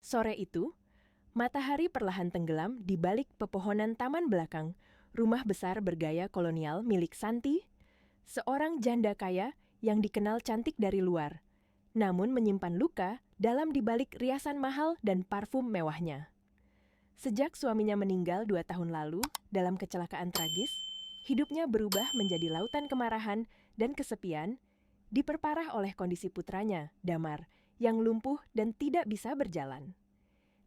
Sore itu, matahari perlahan tenggelam di balik pepohonan taman belakang, rumah besar bergaya kolonial milik Santi, seorang janda kaya yang dikenal cantik dari luar, namun menyimpan luka dalam dibalik riasan mahal dan parfum mewahnya. Sejak suaminya meninggal 2 tahun lalu dalam kecelakaan tragis, hidupnya berubah menjadi lautan kemarahan dan kesepian, diperparah oleh kondisi putranya, Damar, yang lumpuh dan tidak bisa berjalan.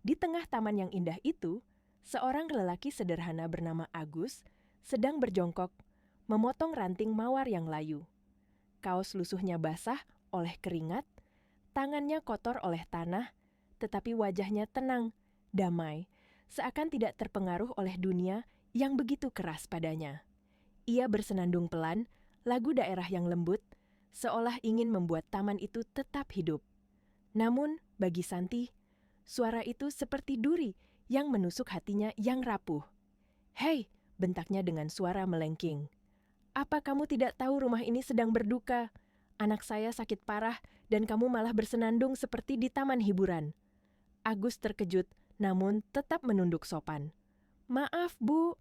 Di tengah taman yang indah itu, seorang lelaki sederhana bernama Agus sedang berjongkok, memotong ranting mawar yang layu. Kaos lusuhnya basah oleh keringat, tangannya kotor oleh tanah, tetapi wajahnya tenang, damai, seakan tidak terpengaruh oleh dunia yang begitu keras padanya. Ia bersenandung pelan, lagu daerah yang lembut, seolah ingin membuat taman itu tetap hidup. Namun, bagi Santi, suara itu seperti duri yang menusuk hatinya yang rapuh. "Hei," bentaknya dengan suara melengking. "Apa kamu tidak tahu rumah ini sedang berduka? Anak saya sakit parah dan kamu malah bersenandung seperti di taman hiburan." Agus terkejut, namun tetap menunduk sopan. "Maaf, Bu.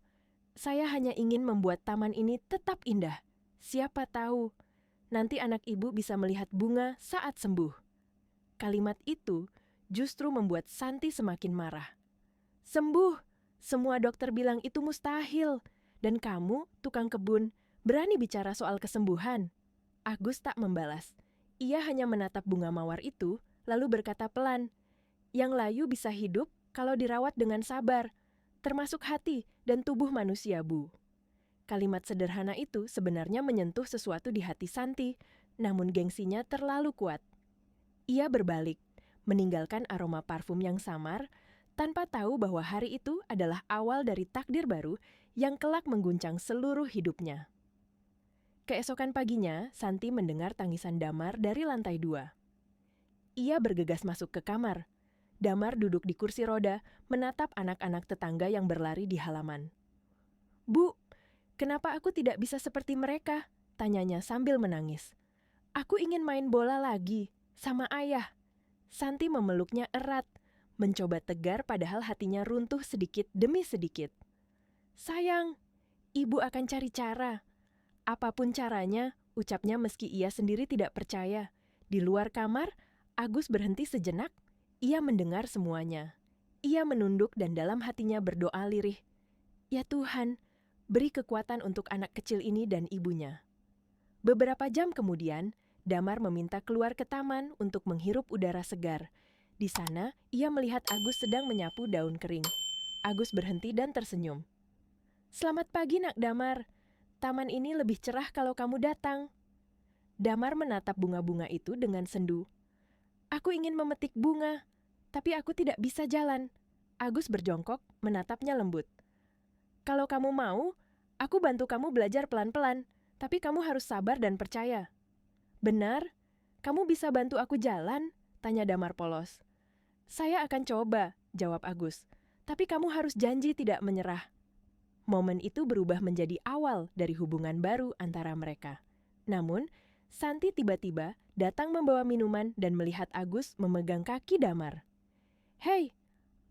Saya hanya ingin membuat taman ini tetap indah. Siapa tahu, nanti anak ibu bisa melihat bunga saat sembuh." Kalimat itu justru membuat Santi semakin marah. "Sembuh? Semua dokter bilang itu mustahil. Dan kamu, tukang kebun, berani bicara soal kesembuhan?" Agus tak membalas. Ia hanya menatap bunga mawar itu, lalu berkata pelan, "Yang layu bisa hidup kalau dirawat dengan sabar, termasuk hati dan tubuh manusia, Bu." Kalimat sederhana itu sebenarnya menyentuh sesuatu di hati Santi, namun gengsinya terlalu kuat. Ia berbalik, meninggalkan aroma parfum yang samar, tanpa tahu bahwa hari itu adalah awal dari takdir baru yang kelak mengguncang seluruh hidupnya. Keesokan paginya, Santi mendengar tangisan Damar dari lantai 2. Ia bergegas masuk ke kamar. Damar duduk di kursi roda, menatap anak-anak tetangga yang berlari di halaman. "Bu, kenapa aku tidak bisa seperti mereka?" tanyanya sambil menangis. "Aku ingin main bola lagi, sama ayah." Santi memeluknya erat, mencoba tegar padahal hatinya runtuh sedikit demi sedikit. "Sayang, ibu akan cari cara. Apapun caranya," ucapnya meski ia sendiri tidak percaya. Di luar kamar, Agus berhenti sejenak. Ia mendengar semuanya. Ia menunduk dan dalam hatinya berdoa lirih. "Ya Tuhan, beri kekuatan untuk anak kecil ini dan ibunya." Beberapa jam kemudian, Damar meminta keluar ke taman untuk menghirup udara segar. Di sana, ia melihat Agus sedang menyapu daun kering. Agus berhenti dan tersenyum. "Selamat pagi, Nak Damar. Taman ini lebih cerah kalau kamu datang." Damar menatap bunga-bunga itu dengan sendu. "Aku ingin memetik bunga, tapi aku tidak bisa jalan." Agus berjongkok, menatapnya lembut. "Kalau kamu mau, aku bantu kamu belajar pelan-pelan, tapi kamu harus sabar dan percaya." "Benar? Kamu bisa bantu aku jalan?" tanya Damar polos. "Saya akan coba," jawab Agus. "Tapi kamu harus janji tidak menyerah." Momen itu berubah menjadi awal dari hubungan baru antara mereka. Namun, Santi tiba-tiba datang membawa minuman dan melihat Agus memegang kaki Damar. "Hei,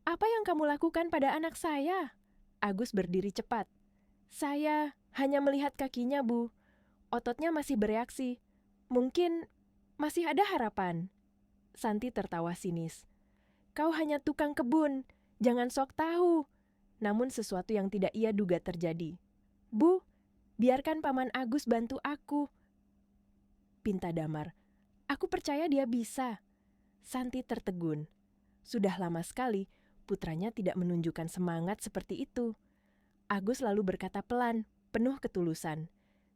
apa yang kamu lakukan pada anak saya?" Agus berdiri cepat. "Saya hanya melihat kakinya, Bu. Ototnya masih bereaksi. Mungkin masih ada harapan." Santi tertawa sinis. "Kau hanya tukang kebun, jangan sok tahu." Namun sesuatu yang tidak ia duga terjadi. "Bu, biarkan Paman Agus bantu aku," pinta Damar. "Aku percaya dia bisa." Santi tertegun. Sudah lama sekali putranya tidak menunjukkan semangat seperti itu. Agus lalu berkata pelan, penuh ketulusan.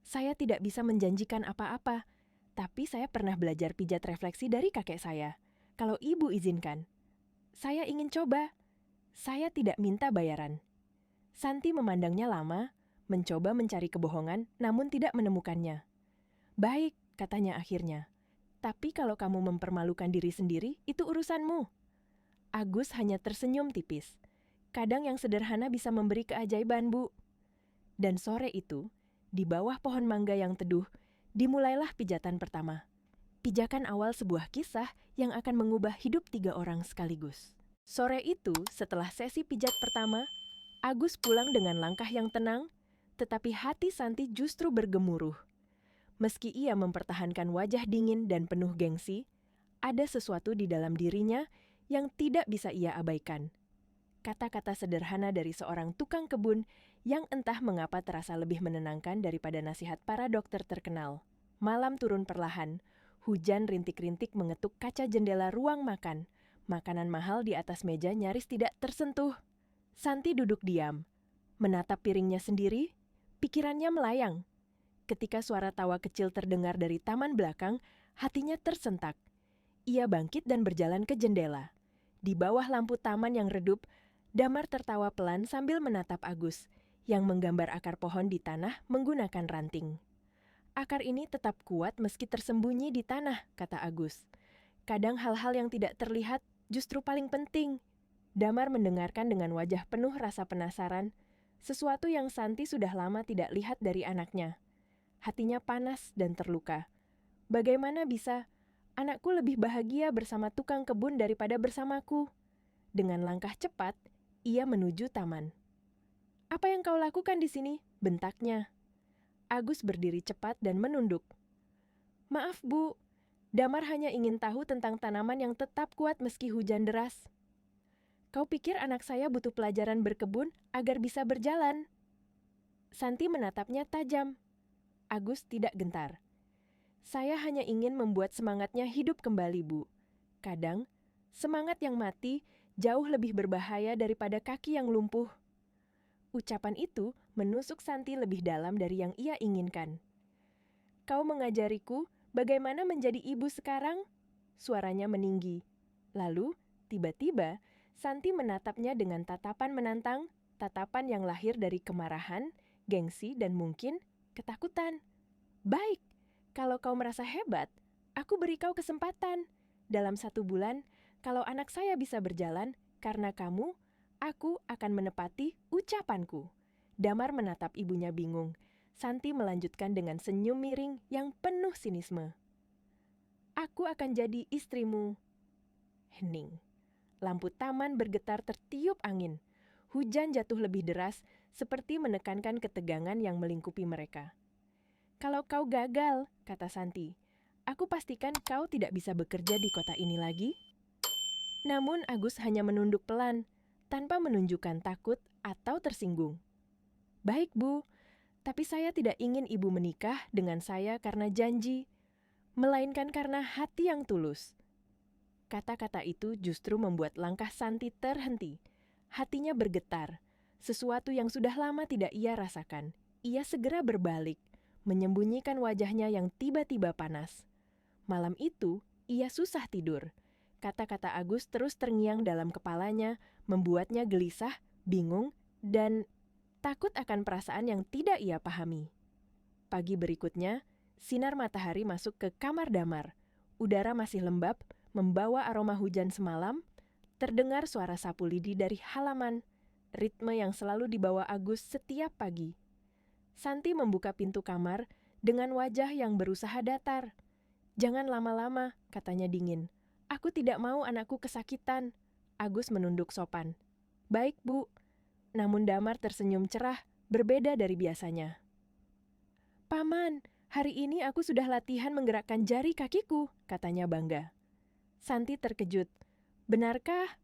"Saya tidak bisa menjanjikan apa-apa, tapi saya pernah belajar pijat refleksi dari kakek saya. Kalau ibu izinkan, saya ingin coba. Saya tidak minta bayaran." Santi memandangnya lama, mencoba mencari kebohongan, namun tidak menemukannya. "Baik," katanya akhirnya. "Tapi kalau kamu mempermalukan diri sendiri, itu urusanmu." Agus hanya tersenyum tipis. "Kadang yang sederhana bisa memberi keajaiban, Bu." Dan sore itu, di bawah pohon mangga yang teduh, dimulailah pijatan pertama. Pijakan awal sebuah kisah yang akan mengubah hidup 3 orang sekaligus. Sore itu, setelah sesi pijat pertama, Agus pulang dengan langkah yang tenang, tetapi hati Santi justru bergemuruh. Meski ia mempertahankan wajah dingin dan penuh gengsi, ada sesuatu di dalam dirinya yang tidak bisa ia abaikan. Kata-kata sederhana dari seorang tukang kebun yang entah mengapa terasa lebih menenangkan daripada nasihat para dokter terkenal. Malam turun perlahan, hujan rintik-rintik mengetuk kaca jendela ruang makan. Makanan mahal di atas meja nyaris tidak tersentuh. Santi duduk diam, menatap piringnya sendiri, pikirannya melayang. Ketika suara tawa kecil terdengar dari taman belakang, hatinya tersentak. Ia bangkit dan berjalan ke jendela. Di bawah lampu taman yang redup, Damar tertawa pelan sambil menatap Agus, yang menggambar akar pohon di tanah menggunakan ranting. Akar ini tetap kuat meski tersembunyi di tanah, kata Agus. Kadang hal-hal yang tidak terlihat justru paling penting. Damar mendengarkan dengan wajah penuh rasa penasaran, sesuatu yang Santi sudah lama tidak lihat dari anaknya. Hatinya panas dan terluka. Bagaimana bisa anakku lebih bahagia bersama tukang kebun daripada bersamaku? Dengan langkah cepat, ia menuju taman. Apa yang kau lakukan di sini? Bentaknya. Agus berdiri cepat dan menunduk. Maaf, Bu. Damar hanya ingin tahu tentang tanaman yang tetap kuat meski hujan deras. Kau pikir anak saya butuh pelajaran berkebun agar bisa berjalan? Santi menatapnya tajam. Agus tidak gentar. Saya hanya ingin membuat semangatnya hidup kembali, Bu. Kadang, semangat yang mati jauh lebih berbahaya daripada kaki yang lumpuh. Ucapan itu menusuk Santi lebih dalam dari yang ia inginkan. Kau mengajariku bagaimana menjadi ibu sekarang? Suaranya meninggi. Lalu, tiba-tiba, Santi menatapnya dengan tatapan menantang, tatapan yang lahir dari kemarahan, gengsi, dan mungkin ketakutan. Baik, kalau kau merasa hebat, aku beri kau kesempatan. Dalam 1 bulan, kalau anak saya bisa berjalan, karena kamu, aku akan menepati ucapanku. Damar menatap ibunya bingung. Santi melanjutkan dengan senyum miring yang penuh sinisme. Aku akan jadi istrimu. Hening. Lampu taman bergetar tertiup angin. Hujan jatuh lebih deras, seperti menekankan ketegangan yang melingkupi mereka. Kalau kau gagal, kata Santi, aku pastikan kau tidak bisa bekerja di kota ini lagi. Namun Agus hanya menunduk pelan, tanpa menunjukkan takut atau tersinggung. Baik, Bu, tapi saya tidak ingin ibu menikah dengan saya karena janji, melainkan karena hati yang tulus. Kata-kata itu justru membuat langkah Santi terhenti. Hatinya bergetar, sesuatu yang sudah lama tidak ia rasakan. Ia segera berbalik, menyembunyikan wajahnya yang tiba-tiba panas. Malam itu, ia susah tidur. Kata-kata Agus terus terngiang dalam kepalanya, membuatnya gelisah, bingung, dan takut akan perasaan yang tidak ia pahami. Pagi berikutnya, sinar matahari masuk ke kamar Damar. Udara masih lembab, membawa aroma hujan semalam. Terdengar suara sapu lidi dari halaman, ritme yang selalu dibawa Agus setiap pagi. Santi membuka pintu kamar dengan wajah yang berusaha datar. Jangan lama-lama, katanya dingin. Aku tidak mau anakku kesakitan. Agus menunduk sopan. Baik, Bu. Namun Damar tersenyum cerah, berbeda dari biasanya. Paman, hari ini aku sudah latihan menggerakkan jari kakiku, katanya bangga. Santi terkejut. Benarkah?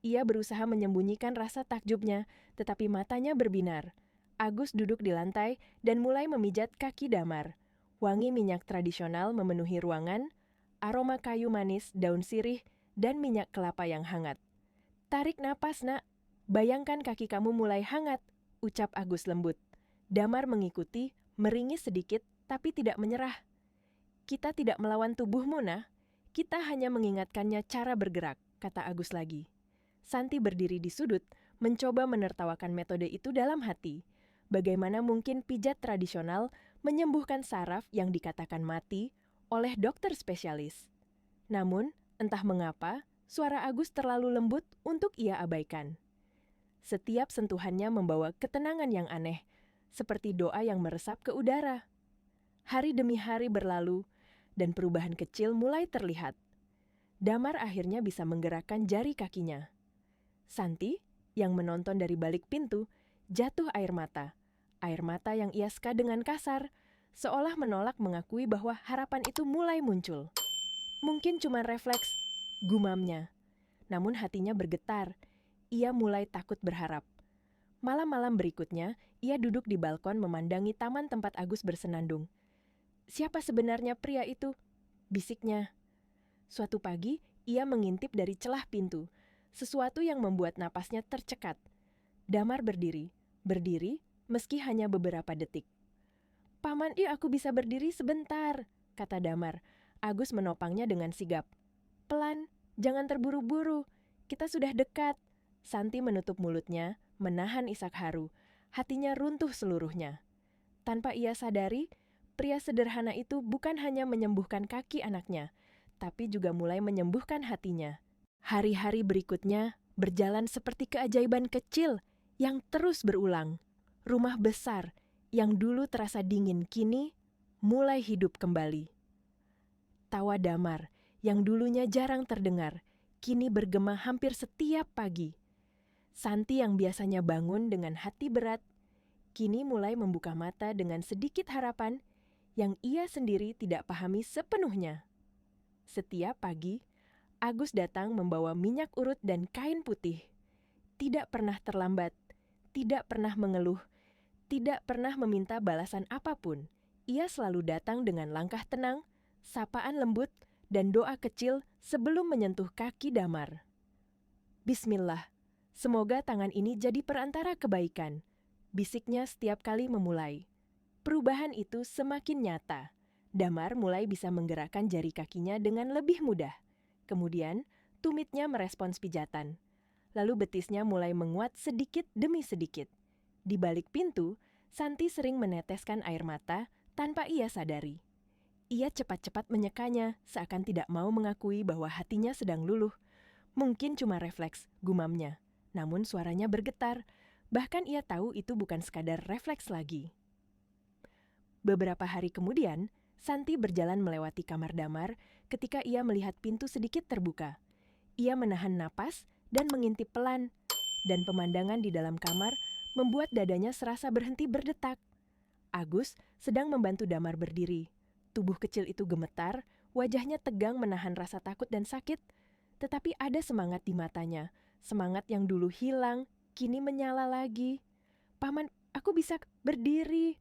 Ia berusaha menyembunyikan rasa takjubnya, tetapi matanya berbinar. Agus duduk di lantai dan mulai memijat kaki Damar. Wangi minyak tradisional memenuhi ruangan, aroma kayu manis, daun sirih, dan minyak kelapa yang hangat. Tarik napas, Nak. Bayangkan kaki kamu mulai hangat, ucap Agus lembut. Damar mengikuti, meringis sedikit, tapi tidak menyerah. Kita tidak melawan tubuhmu, Nah. Kita hanya mengingatkannya cara bergerak, kata Agus lagi. Santi berdiri di sudut, mencoba menertawakan metode itu dalam hati. Bagaimana mungkin pijat tradisional menyembuhkan saraf yang dikatakan mati oleh dokter spesialis? Namun, entah mengapa, suara Agus terlalu lembut untuk ia abaikan. Setiap sentuhannya membawa ketenangan yang aneh, seperti doa yang meresap ke udara. Hari demi hari berlalu, dan perubahan kecil mulai terlihat. Damar akhirnya bisa menggerakkan jari kakinya. Santi, yang menonton dari balik pintu, jatuh air mata. Air mata yang ia ska dengan kasar, seolah menolak mengakui bahwa harapan itu mulai muncul. Mungkin cuma refleks, gumamnya. Namun hatinya bergetar. Ia mulai takut berharap. Malam-malam berikutnya, ia duduk di balkon memandangi taman tempat Agus bersenandung. Siapa sebenarnya pria itu? Bisiknya. Suatu pagi, ia mengintip dari celah pintu, sesuatu yang membuat napasnya tercekat. Damar berdiri meski hanya beberapa detik. "Paman, aku bisa berdiri sebentar," kata Damar. Agus menopangnya dengan sigap. "Pelan, jangan terburu-buru, kita sudah dekat." Santi menutup mulutnya, menahan isak haru. Hatinya runtuh seluruhnya. Tanpa ia sadari, pria sederhana itu bukan hanya menyembuhkan kaki anaknya, tapi juga mulai menyembuhkan hatinya. Hari-hari berikutnya berjalan seperti keajaiban kecil yang terus berulang. Rumah besar yang dulu terasa dingin kini mulai hidup kembali. Tawa Damar yang dulunya jarang terdengar, kini bergema hampir setiap pagi. Santi yang biasanya bangun dengan hati berat, kini mulai membuka mata dengan sedikit harapan yang ia sendiri tidak pahami sepenuhnya. Setiap pagi, Agus datang membawa minyak urut dan kain putih. Tidak pernah terlambat, tidak pernah mengeluh, tidak pernah meminta balasan apapun. Ia selalu datang dengan langkah tenang, sapaan lembut, dan doa kecil sebelum menyentuh kaki Damar. "Bismillah, semoga tangan ini jadi perantara kebaikan," bisiknya setiap kali memulai. Perubahan itu semakin nyata. Damar mulai bisa menggerakkan jari kakinya dengan lebih mudah. Kemudian, tumitnya merespons pijatan. Lalu betisnya mulai menguat sedikit demi sedikit. Di balik pintu, Santi sering meneteskan air mata tanpa ia sadari. Ia cepat-cepat menyekanya, seakan tidak mau mengakui bahwa hatinya sedang luluh. Mungkin cuma refleks, gumamnya. Namun suaranya bergetar, bahkan ia tahu itu bukan sekadar refleks lagi. Beberapa hari kemudian, Santi berjalan melewati kamar Damar ketika ia melihat pintu sedikit terbuka. Ia menahan napas dan mengintip pelan, dan pemandangan di dalam kamar membuat dadanya serasa berhenti berdetak. Agus sedang membantu Damar berdiri. Tubuh kecil itu gemetar, wajahnya tegang menahan rasa takut dan sakit, tetapi ada semangat di matanya. Semangat yang dulu hilang, kini menyala lagi. "Paman, aku bisa berdiri."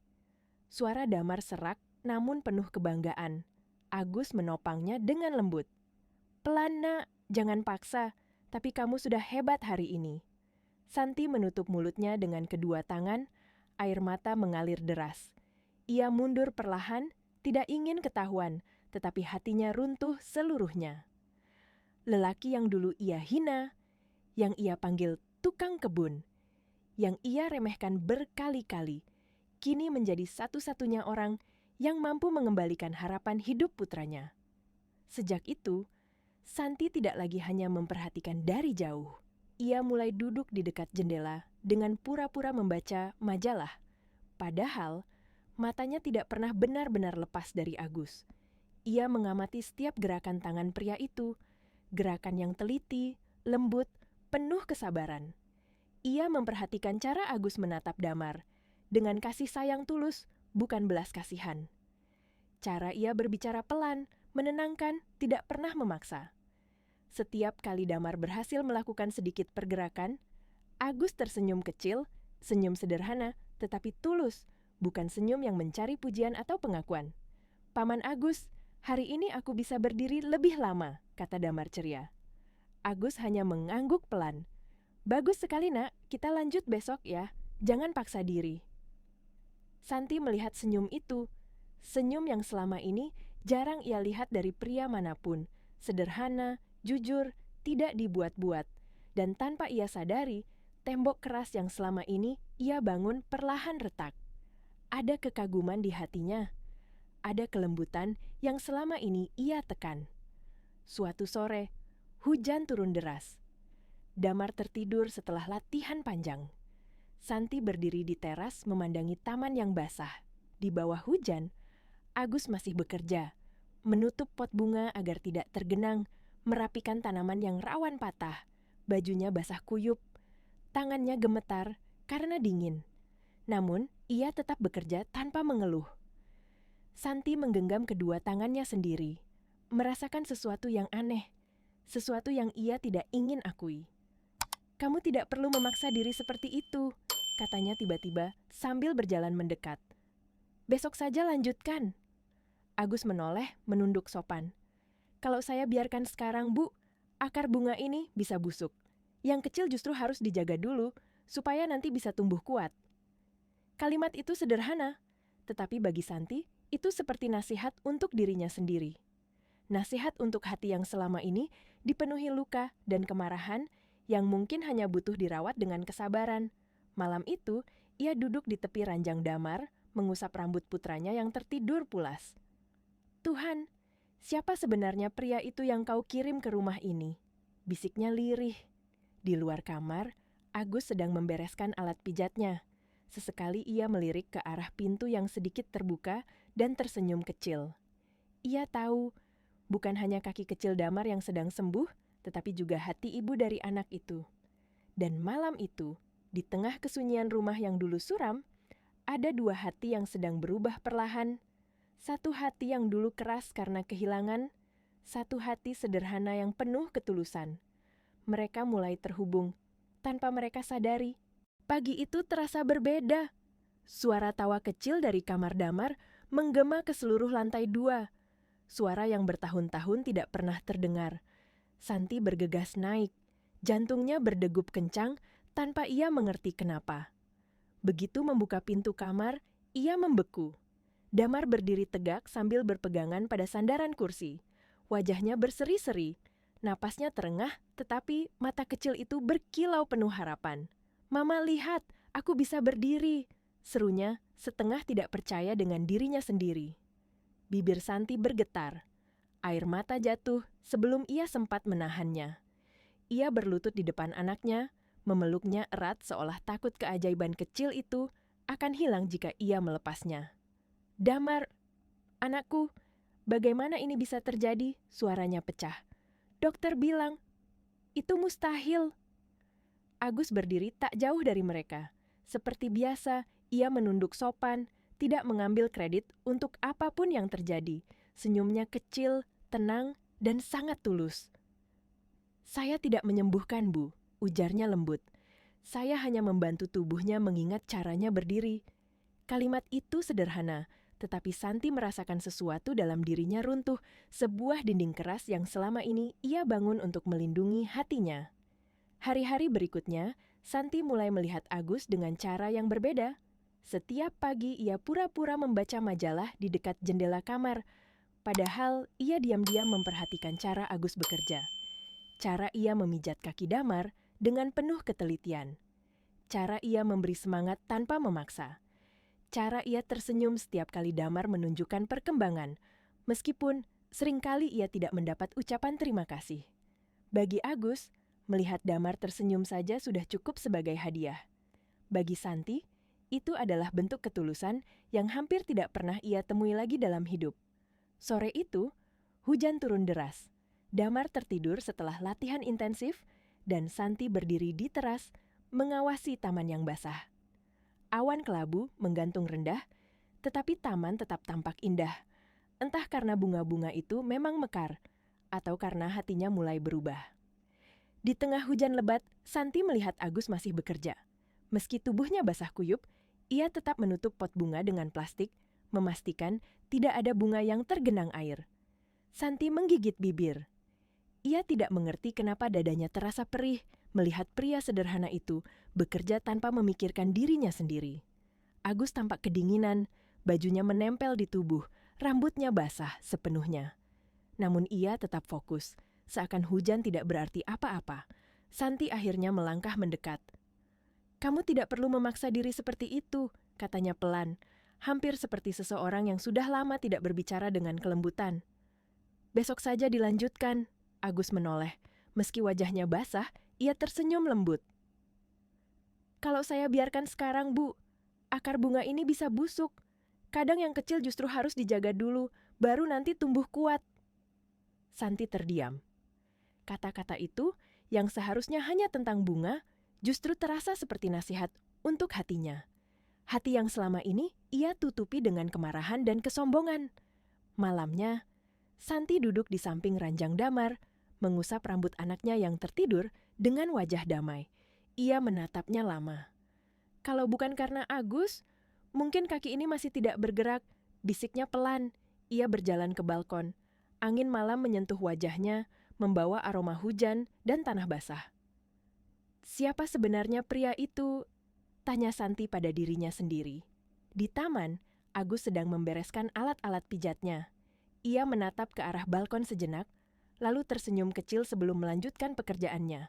Suara Damar serak namun penuh kebanggaan. Agus menopangnya dengan lembut. "Pelan, Nak, jangan paksa, tapi kamu sudah hebat hari ini." Santi menutup mulutnya dengan kedua tangan, air mata mengalir deras. Ia mundur perlahan, tidak ingin ketahuan, tetapi hatinya runtuh seluruhnya. Lelaki yang dulu ia hina, yang ia panggil tukang kebun, yang ia remehkan berkali-kali, kini menjadi satu-satunya orang yang mampu mengembalikan harapan hidup putranya. Sejak itu, Santi tidak lagi hanya memperhatikan dari jauh. Ia mulai duduk di dekat jendela dengan pura-pura membaca majalah. Padahal, matanya tidak pernah benar-benar lepas dari Agus. Ia mengamati setiap gerakan tangan pria itu, gerakan yang teliti, lembut, penuh kesabaran. Ia memperhatikan cara Agus menatap Damar, dengan kasih sayang tulus, bukan belas kasihan. Cara ia berbicara pelan, menenangkan, tidak pernah memaksa. Setiap kali Damar berhasil melakukan sedikit pergerakan, Agus tersenyum kecil, senyum sederhana, tetapi tulus, bukan senyum yang mencari pujian atau pengakuan. "Paman Agus, hari ini aku bisa berdiri lebih lama," kata Damar ceria. Agus hanya mengangguk pelan. "Bagus sekali, Nak, kita lanjut besok ya, jangan paksa diri." Santi melihat senyum itu, senyum yang selama ini jarang ia lihat dari pria manapun, sederhana, jujur, tidak dibuat-buat, dan tanpa ia sadari, tembok keras yang selama ini ia bangun perlahan retak. Ada kekaguman di hatinya, ada kelembutan yang selama ini ia tekan. Suatu sore, hujan turun deras. Damar tertidur setelah latihan panjang. Santi berdiri di teras memandangi taman yang basah. Di bawah hujan, Agus masih bekerja, menutup pot bunga agar tidak tergenang, merapikan tanaman yang rawan patah, Bajunya basah kuyup, tangannya gemetar karena dingin. Namun, ia tetap bekerja tanpa mengeluh. Santi menggenggam kedua tangannya sendiri, merasakan sesuatu yang aneh, sesuatu yang ia tidak ingin akui. "Kamu tidak perlu memaksa diri seperti itu," katanya tiba-tiba sambil berjalan mendekat. "Besok saja lanjutkan." Agus menoleh, menunduk sopan. "Kalau saya biarkan sekarang, Bu, akar bunga ini bisa busuk. Yang kecil justru harus dijaga dulu, supaya nanti bisa tumbuh kuat." Kalimat itu sederhana, tetapi bagi Santi, itu seperti nasihat untuk dirinya sendiri. Nasihat untuk hati yang selama ini dipenuhi luka dan kemarahan yang mungkin hanya butuh dirawat dengan kesabaran. Malam itu, ia duduk di tepi ranjang damar, mengusap rambut putranya yang tertidur pulas. "Tuhan, siapa sebenarnya pria itu yang kau kirim ke rumah ini?" bisiknya lirih. Di luar kamar, Agus sedang membereskan alat pijatnya. Sesekali ia melirik ke arah pintu yang sedikit terbuka dan tersenyum kecil. Ia tahu, bukan hanya kaki kecil Damar yang sedang sembuh, tetapi juga hati ibu dari anak itu. Dan malam itu, di tengah kesunyian rumah yang dulu suram, ada dua hati yang sedang berubah perlahan. Satu hati yang dulu keras karena kehilangan, satu hati sederhana yang penuh ketulusan. Mereka mulai terhubung, tanpa mereka sadari. Pagi itu terasa berbeda. Suara tawa kecil dari kamar Damar menggema ke seluruh lantai 2. Suara yang bertahun-tahun tidak pernah terdengar. Santi bergegas naik. Jantungnya berdegup kencang tanpa ia mengerti kenapa. Begitu membuka pintu kamar, ia membeku. Damar berdiri tegak sambil berpegangan pada sandaran kursi. Wajahnya berseri-seri. Napasnya terengah, tetapi mata kecil itu berkilau penuh harapan. "Mama, lihat, aku bisa berdiri," serunya setengah tidak percaya dengan dirinya sendiri. Bibir Santi bergetar. Air mata jatuh sebelum ia sempat menahannya. Ia berlutut di depan anaknya, memeluknya erat seolah takut keajaiban kecil itu akan hilang jika ia melepasnya. "Damar, anakku, bagaimana ini bisa terjadi?" Suaranya pecah. "Dokter bilang, itu mustahil." Agus berdiri tak jauh dari mereka. Seperti biasa, ia menunduk sopan, tidak mengambil kredit untuk apapun yang terjadi. Senyumnya kecil, tenang, dan sangat tulus. "Saya tidak menyembuhkan, Bu," ujarnya lembut. "Saya hanya membantu tubuhnya mengingat caranya berdiri." Kalimat itu sederhana, tetapi Santi merasakan sesuatu dalam dirinya runtuh, sebuah dinding keras yang selama ini ia bangun untuk melindungi hatinya. Hari-hari berikutnya, Santi mulai melihat Agus dengan cara yang berbeda. Setiap pagi ia pura-pura membaca majalah di dekat jendela kamar, padahal ia diam-diam memperhatikan cara Agus bekerja. Cara ia memijat kaki Damar dengan penuh ketelitian. Cara ia memberi semangat tanpa memaksa. Cara ia tersenyum setiap kali Damar menunjukkan perkembangan, meskipun seringkali ia tidak mendapat ucapan terima kasih. Bagi Agus, melihat Damar tersenyum saja sudah cukup sebagai hadiah. Bagi Santi, itu adalah bentuk ketulusan yang hampir tidak pernah ia temui lagi dalam hidup. Sore itu, hujan turun deras. Damar tertidur setelah latihan intensif, dan Santi berdiri di teras mengawasi taman yang basah. Awan kelabu menggantung rendah, tetapi taman tetap tampak indah. Entah karena bunga-bunga itu memang mekar, atau karena hatinya mulai berubah. Di tengah hujan lebat, Santi melihat Agus masih bekerja. Meski tubuhnya basah kuyup, ia tetap menutup pot bunga dengan plastik, memastikan tidak ada bunga yang tergenang air. Santi menggigit bibir. Ia tidak mengerti kenapa dadanya terasa perih melihat pria sederhana itu bekerja tanpa memikirkan dirinya sendiri. Agus tampak kedinginan, bajunya menempel di tubuh, rambutnya basah sepenuhnya. Namun ia tetap fokus, seakan hujan tidak berarti apa-apa. Santi akhirnya melangkah mendekat. "Kamu tidak perlu memaksa diri seperti itu," katanya pelan, hampir seperti seseorang yang sudah lama tidak berbicara dengan kelembutan. "Besok saja dilanjutkan." Agus menoleh. Meski wajahnya basah, ia tersenyum lembut. "Kalau saya biarkan sekarang, Bu, akar bunga ini bisa busuk. Kadang yang kecil justru harus dijaga dulu, baru nanti tumbuh kuat." Santi terdiam. Kata-kata itu yang seharusnya hanya tentang bunga, justru terasa seperti nasihat untuk hatinya. Hati yang selama ini ia tutupi dengan kemarahan dan kesombongan. Malamnya, Santi duduk di samping ranjang damar, mengusap rambut anaknya yang tertidur dengan wajah damai. Ia menatapnya lama. Kalau bukan karena Agus, mungkin kaki ini masih tidak bergerak, bisiknya pelan. Ia berjalan ke balkon. Angin malam menyentuh wajahnya, membawa aroma hujan dan tanah basah. Siapa sebenarnya pria itu? Tanya Santi pada dirinya sendiri. Di taman, Agus sedang membereskan alat-alat pijatnya. Ia menatap ke arah balkon sejenak, lalu tersenyum kecil sebelum melanjutkan pekerjaannya.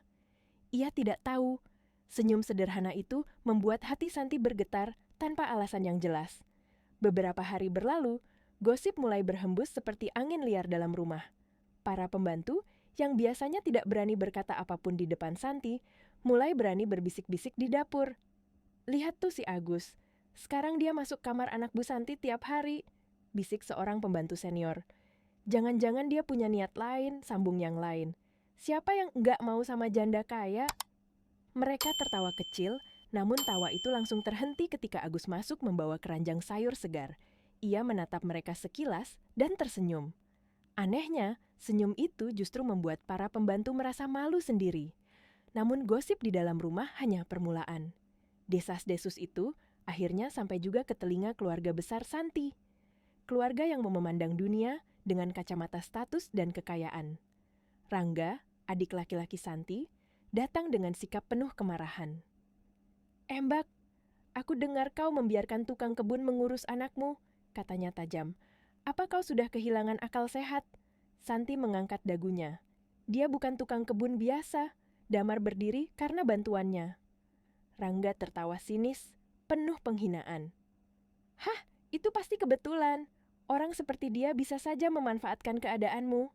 Ia tidak tahu, senyum sederhana itu membuat hati Santi bergetar tanpa alasan yang jelas. Beberapa hari berlalu, gosip mulai berhembus seperti angin liar dalam rumah. Para pembantu, yang biasanya tidak berani berkata apapun di depan Santi, mulai berani berbisik-bisik di dapur. "Lihat tuh si Agus, sekarang dia masuk kamar anak Bu Santi tiap hari," bisik seorang pembantu senior. "Jangan-jangan dia punya niat lain," sambung yang lain. "Siapa yang nggak mau sama janda kaya?" Mereka tertawa kecil, namun tawa itu langsung terhenti ketika Agus masuk membawa keranjang sayur segar. Ia menatap mereka sekilas dan tersenyum. Anehnya, senyum itu justru membuat para pembantu merasa malu sendiri. Namun gosip di dalam rumah hanya permulaan. Desas-desus itu akhirnya sampai juga ke telinga keluarga besar Santi. Keluarga yang memandang dunia dengan kacamata status dan kekayaan. Rangga, adik laki-laki Santi, datang dengan sikap penuh kemarahan. "Mbak, aku dengar kau membiarkan tukang kebun mengurus anakmu," katanya tajam. "Apa kau sudah kehilangan akal sehat?" Santi mengangkat dagunya. Dia bukan tukang kebun biasa. Damar berdiri karena bantuannya. Rangga tertawa sinis, penuh penghinaan. "Hah, itu pasti kebetulan. Orang seperti dia bisa saja memanfaatkan keadaanmu."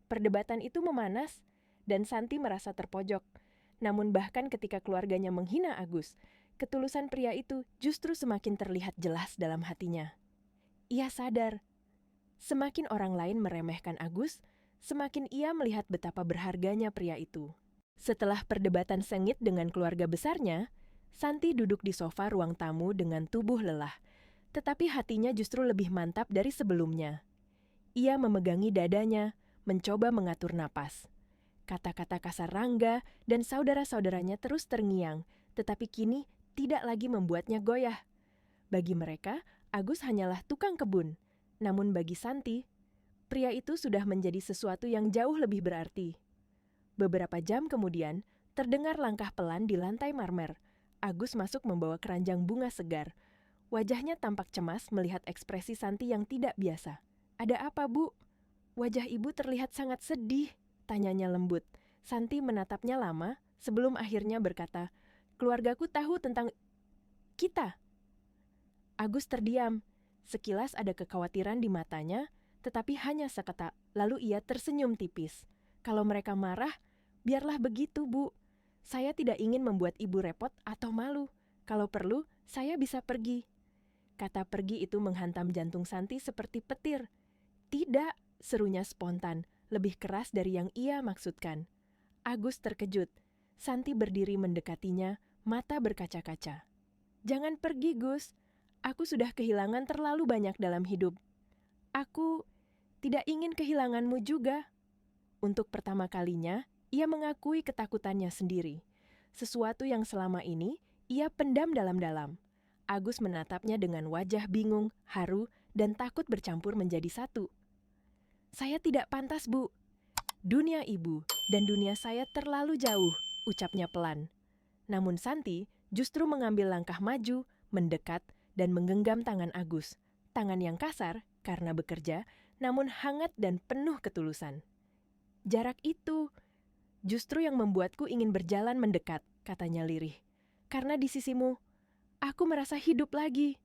Perdebatan itu memanas, dan Santi merasa terpojok. Namun bahkan ketika keluarganya menghina Agus, ketulusan pria itu justru semakin terlihat jelas dalam hatinya. Ia sadar, semakin orang lain meremehkan Agus, semakin ia melihat betapa berharganya pria itu. Setelah perdebatan sengit dengan keluarga besarnya, Santi duduk di sofa ruang tamu dengan tubuh lelah, tetapi hatinya justru lebih mantap dari sebelumnya. Ia memegangi dadanya, mencoba mengatur napas. Kata-kata kasar Rangga dan saudara-saudaranya terus terngiang, tetapi kini tidak lagi membuatnya goyah. Bagi mereka, Agus hanyalah tukang kebun. Namun bagi Santi, pria itu sudah menjadi sesuatu yang jauh lebih berarti. Beberapa jam kemudian, terdengar langkah pelan di lantai marmer. Agus masuk membawa keranjang bunga segar. Wajahnya tampak cemas melihat ekspresi Santi yang tidak biasa. "Ada apa, Bu?" "Wajah ibu terlihat sangat sedih," tanyanya lembut. Santi menatapnya lama sebelum akhirnya berkata, "Keluargaku tahu tentang kita." Agus terdiam. Sekilas ada kekhawatiran di matanya, tetapi hanya seketak. Lalu ia tersenyum tipis. "Kalau mereka marah, biarlah begitu, Bu. Saya tidak ingin membuat ibu repot atau malu. Kalau perlu, saya bisa pergi." Kata pergi itu menghantam jantung Santi seperti petir. "Tidak," serunya spontan, lebih keras dari yang ia maksudkan. Agus terkejut. Santi berdiri mendekatinya, mata berkaca-kaca. "Jangan pergi, Gus. Aku sudah kehilangan terlalu banyak dalam hidup. Aku tidak ingin kehilanganmu juga." Untuk pertama kalinya, ia mengakui ketakutannya sendiri. Sesuatu yang selama ini ia pendam dalam-dalam. Agus menatapnya dengan wajah bingung, haru, dan takut bercampur menjadi satu. "Saya tidak pantas, Bu. Dunia ibu dan dunia saya terlalu jauh," ucapnya pelan. Namun Santi justru mengambil langkah maju, mendekat, dan menggenggam tangan Agus. Tangan yang kasar karena bekerja, namun hangat dan penuh ketulusan. "Jarak itu justru yang membuatku ingin berjalan mendekat," katanya lirih. "Karena di sisimu, aku merasa hidup lagi."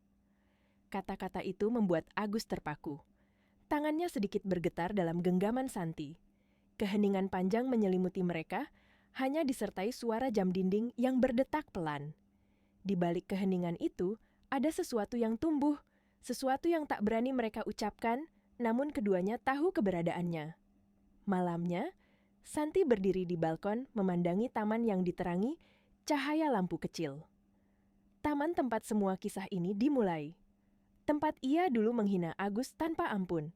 Kata-kata itu membuat Agus terpaku. Tangannya sedikit bergetar dalam genggaman Santi. Keheningan panjang menyelimuti mereka, hanya disertai suara jam dinding yang berdetak pelan. Di balik keheningan itu, ada sesuatu yang tumbuh, sesuatu yang tak berani mereka ucapkan, namun keduanya tahu keberadaannya. Malamnya, Santi berdiri di balkon memandangi taman yang diterangi cahaya lampu kecil. Taman tempat semua kisah ini dimulai. Tempat ia dulu menghina Agus tanpa ampun.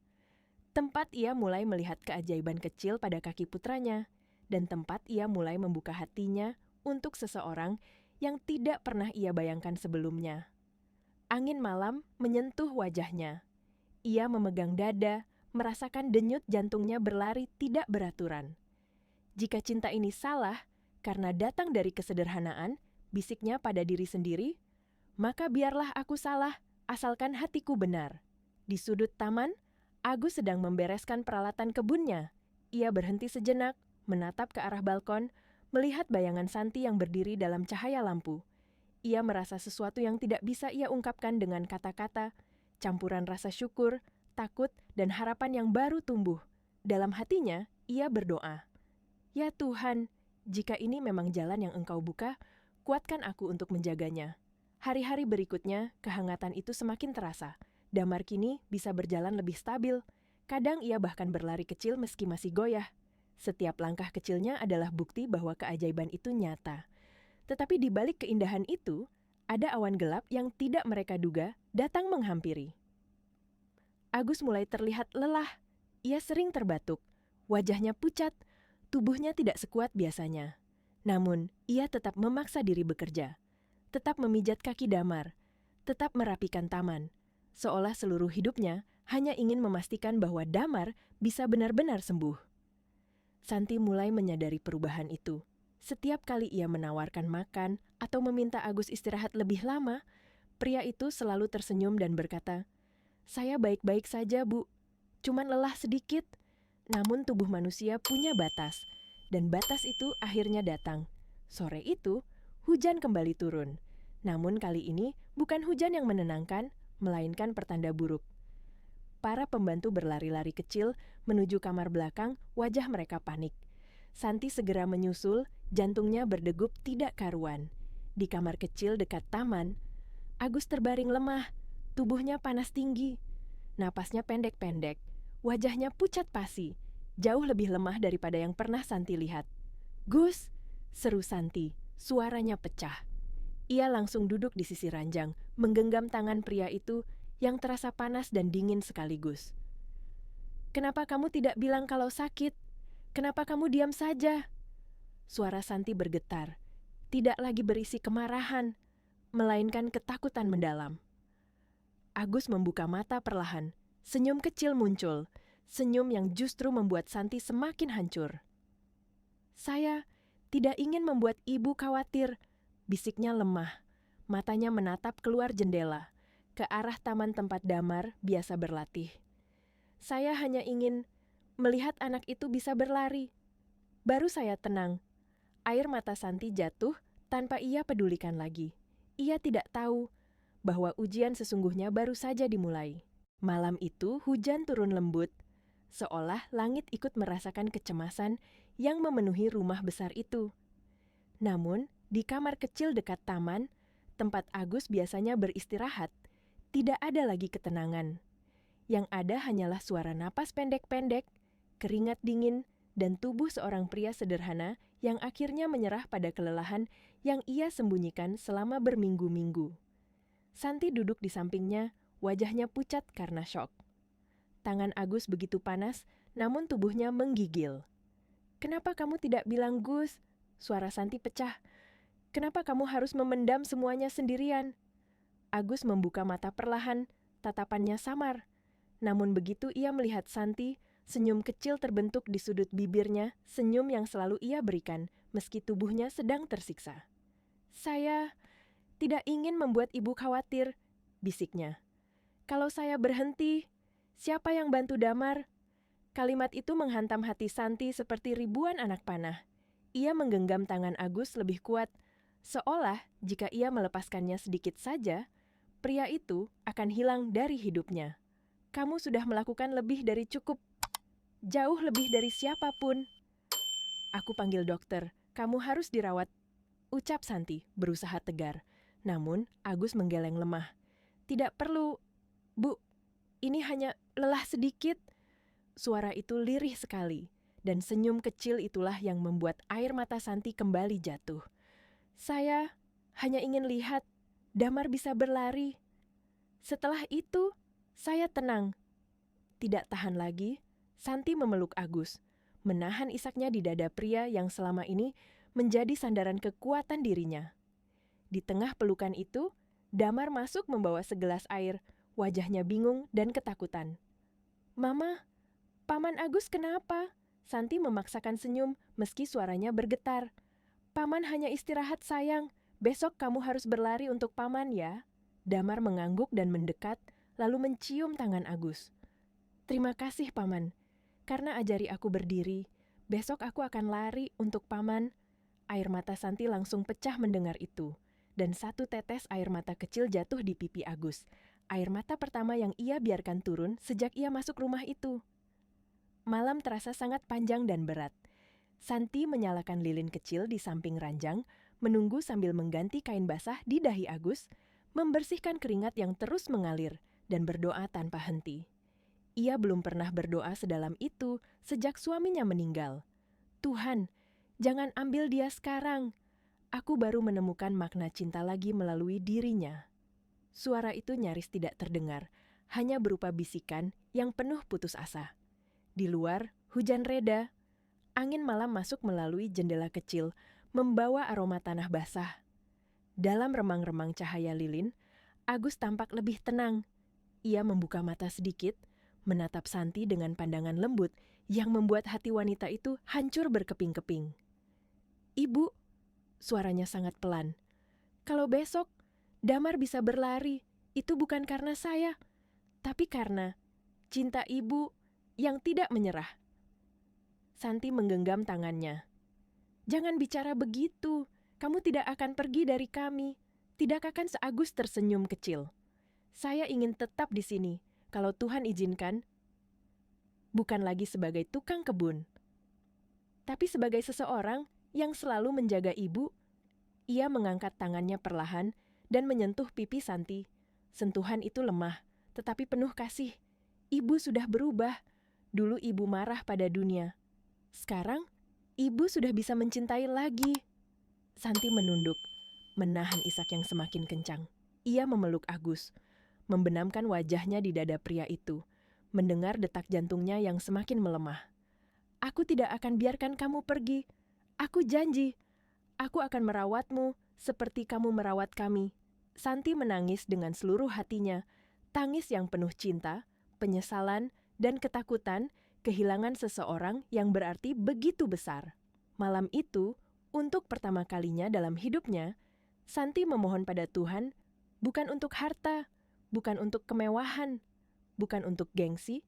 Tempat ia mulai melihat keajaiban kecil pada kaki putranya. Dan tempat ia mulai membuka hatinya untuk seseorang yang tidak pernah ia bayangkan sebelumnya. Angin malam menyentuh wajahnya. Ia memegang dada, merasakan denyut jantungnya berlari tidak beraturan. Jika cinta ini salah, karena datang dari kesederhanaan, bisiknya pada diri sendiri, maka biarlah aku salah, asalkan hatiku benar. Di sudut taman, Agus sedang membereskan peralatan kebunnya. Ia berhenti sejenak, menatap ke arah balkon, melihat bayangan Santi yang berdiri dalam cahaya lampu. Ia merasa sesuatu yang tidak bisa ia ungkapkan dengan kata-kata, campuran rasa syukur, takut, dan harapan yang baru tumbuh. Dalam hatinya, ia berdoa, "Ya Tuhan, jika ini memang jalan yang Engkau buka, kuatkan aku untuk menjaganya." Hari-hari berikutnya, kehangatan itu semakin terasa. Damar kini bisa berjalan lebih stabil. Kadang ia bahkan berlari kecil meski masih goyah. Setiap langkah kecilnya adalah bukti bahwa keajaiban itu nyata. Tetapi di balik keindahan itu, ada awan gelap yang tidak mereka duga datang menghampiri. Agus mulai terlihat lelah. Ia sering terbatuk. Wajahnya pucat, tubuhnya tidak sekuat biasanya. Namun, ia tetap memaksa diri bekerja. Tetap memijat kaki Damar. Tetap merapikan taman. Seolah seluruh hidupnya hanya ingin memastikan bahwa Damar bisa benar-benar sembuh. Santi mulai menyadari perubahan itu. Setiap kali ia menawarkan makan atau meminta Agus istirahat lebih lama, pria itu selalu tersenyum dan berkata, "Saya baik-baik saja, Bu. Cuman lelah sedikit." Namun tubuh manusia punya batas, dan batas itu akhirnya datang. Sore itu, hujan kembali turun. Namun kali ini bukan hujan yang menenangkan, melainkan pertanda buruk. Para pembantu berlari-lari kecil menuju kamar belakang, wajah mereka panik. Santi segera menyusul, jantungnya berdegup tidak karuan. Di kamar kecil dekat taman, Agus terbaring lemah, tubuhnya panas tinggi. Napasnya pendek-pendek, wajahnya pucat pasi, jauh lebih lemah daripada yang pernah Santi lihat. "Gus!" seru Santi, suaranya pecah. Ia langsung duduk di sisi ranjang, menggenggam tangan pria itu yang terasa panas dan dingin sekaligus. "Kenapa kamu tidak bilang kalau sakit? Kenapa kamu diam saja?" Suara Santi bergetar, tidak lagi berisi kemarahan, melainkan ketakutan mendalam. Agus membuka mata perlahan, senyum kecil muncul, senyum yang justru membuat Santi semakin hancur. "Saya tidak ingin membuat ibu khawatir," bisiknya lemah. Matanya menatap keluar jendela, ke arah taman tempat Damar biasa berlatih. "Saya hanya ingin melihat anak itu bisa berlari." Baru saya tenang. Air mata Santi jatuh tanpa ia pedulikan lagi. Ia tidak tahu bahwa ujian sesungguhnya baru saja dimulai. Malam itu hujan turun lembut, seolah langit ikut merasakan kecemasan yang memenuhi rumah besar itu. Namun, di kamar kecil dekat taman, tempat Agus biasanya beristirahat, tidak ada lagi ketenangan. Yang ada hanyalah suara napas pendek-pendek, keringat dingin, dan tubuh seorang pria sederhana yang akhirnya menyerah pada kelelahan yang ia sembunyikan selama berminggu-minggu. Santi duduk di sampingnya, wajahnya pucat karena syok. Tangan Agus begitu panas, namun tubuhnya menggigil. "Kenapa kamu tidak bilang, Gus?" Suara Santi pecah. "Kenapa kamu harus memendam semuanya sendirian?" Agus membuka mata perlahan, tatapannya samar. Namun begitu ia melihat Santi, senyum kecil terbentuk di sudut bibirnya, senyum yang selalu ia berikan, meski tubuhnya sedang tersiksa. "Saya tidak ingin membuat ibu khawatir," bisiknya. "Kalau saya berhenti, siapa yang bantu Damar?" Kalimat itu menghantam hati Santi seperti ribuan anak panah. Ia menggenggam tangan Agus lebih kuat, seolah jika ia melepaskannya sedikit saja, pria itu akan hilang dari hidupnya. "Kamu sudah melakukan lebih dari cukup. Jauh lebih dari siapapun." "Aku panggil dokter. Kamu harus dirawat," ucap Santi, berusaha tegar. Namun, Agus menggeleng lemah. "Tidak perlu, Bu. Ini hanya lelah sedikit." Suara itu lirih sekali, Dan senyum kecil itulah yang membuat air mata Santi kembali jatuh. Saya hanya ingin lihat Damar bisa berlari. Setelah itu, saya tenang. Tidak tahan lagi, Santi memeluk Agus, menahan isaknya di dada pria yang selama ini menjadi sandaran kekuatan dirinya. Di tengah pelukan itu, Damar masuk membawa segelas air, wajahnya bingung dan ketakutan. "Mama, Paman Agus kenapa?" Santi memaksakan senyum meski suaranya bergetar. "Paman hanya istirahat sayang, besok kamu harus berlari untuk Paman ya." Damar mengangguk dan mendekat, lalu mencium tangan Agus. "Terima kasih Paman, karena ajari aku berdiri. Besok aku akan lari untuk Paman." Air mata Santi langsung pecah mendengar itu, dan satu tetes air mata kecil jatuh di pipi Agus. Air mata pertama yang ia biarkan turun sejak ia masuk rumah itu. Malam terasa sangat panjang dan berat. Santi menyalakan lilin kecil di samping ranjang, menunggu sambil mengganti kain basah di dahi Agus, membersihkan keringat yang terus mengalir, dan berdoa tanpa henti. Ia belum pernah berdoa sedalam itu sejak suaminya meninggal. "Tuhan, jangan ambil dia sekarang. Aku baru menemukan makna cinta lagi melalui dirinya." Suara itu nyaris tidak terdengar, hanya berupa bisikan yang penuh putus asa. Di luar, hujan reda. Angin malam masuk melalui jendela kecil, membawa aroma tanah basah. Dalam remang-remang cahaya lilin, Agus tampak lebih tenang. Ia membuka mata sedikit, menatap Santi dengan pandangan lembut yang membuat hati wanita itu hancur berkeping-keping. "Ibu," suaranya sangat pelan, "kalau besok Damar bisa berlari, itu bukan karena saya, tapi karena cinta ibu yang tidak menyerah." Santi menggenggam tangannya. "Jangan bicara begitu. Kamu tidak akan pergi dari kami." Tidak akan Agus tersenyum kecil. "Saya ingin tetap di sini, kalau Tuhan izinkan. Bukan lagi sebagai tukang kebun, tapi sebagai seseorang yang selalu menjaga ibu." Ia mengangkat tangannya perlahan dan menyentuh pipi Santi. Sentuhan itu lemah, tetapi penuh kasih. Ibu sudah berubah. Dulu ibu marah pada dunia. Sekarang, ibu sudah bisa mencintai lagi. Santi menunduk, menahan isak yang semakin kencang. Ia memeluk Agus, membenamkan wajahnya di dada pria itu, mendengar detak jantungnya yang semakin melemah. "Aku tidak akan biarkan kamu pergi. Aku janji, aku akan merawatmu seperti kamu merawat kami." Santi menangis dengan seluruh hatinya, tangis yang penuh cinta, penyesalan, dan ketakutan kehilangan seseorang yang berarti begitu besar. Malam itu, untuk pertama kalinya dalam hidupnya, Santi memohon pada Tuhan bukan untuk harta, bukan untuk kemewahan, bukan untuk gengsi,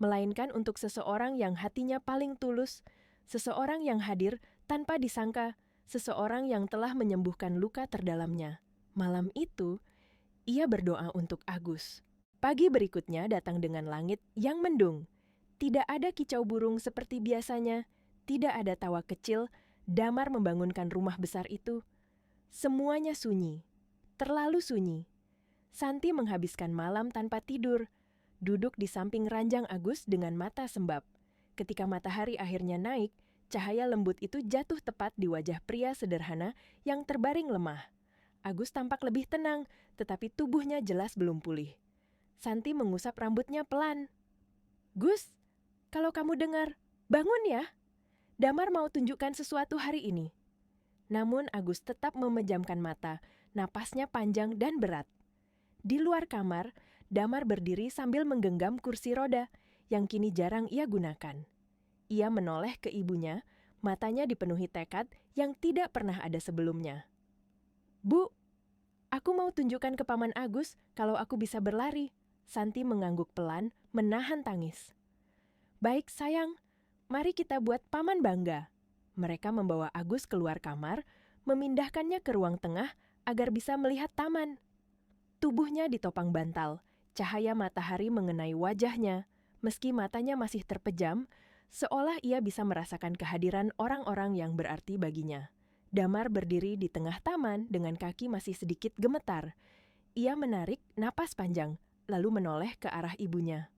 melainkan untuk seseorang yang hatinya paling tulus, seseorang yang hadir tanpa disangka, seseorang yang telah menyembuhkan luka terdalamnya. Malam itu, ia berdoa untuk Agus. Pagi berikutnya datang dengan langit yang mendung. Tidak ada kicau burung seperti biasanya, tidak ada tawa kecil. Damar membangunkan rumah besar itu. Semuanya sunyi, terlalu sunyi. Santi menghabiskan malam tanpa tidur, duduk di samping ranjang Agus dengan mata sembab. Ketika matahari akhirnya naik, cahaya lembut itu jatuh tepat di wajah pria sederhana yang terbaring lemah. Agus tampak lebih tenang, tetapi tubuhnya jelas belum pulih. Santi mengusap rambutnya pelan. "Gus, kalau kamu dengar, bangun ya. Damar mau tunjukkan sesuatu hari ini." Namun Agus tetap memejamkan mata, napasnya panjang dan berat. Di luar kamar, Damar berdiri sambil menggenggam kursi roda yang kini jarang ia gunakan. Ia menoleh ke ibunya, matanya dipenuhi tekad yang tidak pernah ada sebelumnya. "Bu, aku mau tunjukkan ke Paman Agus kalau aku bisa berlari." Santi mengangguk pelan, menahan tangis. "Baik sayang, mari kita buat Paman bangga." Mereka membawa Agus keluar kamar, memindahkannya ke ruang tengah agar bisa melihat taman. Tubuhnya ditopang bantal, cahaya matahari mengenai wajahnya. Meski matanya masih terpejam, seolah ia bisa merasakan kehadiran orang-orang yang berarti baginya. Damar berdiri di tengah taman dengan kaki masih sedikit gemetar. Ia menarik napas panjang, lalu menoleh ke arah ibunya.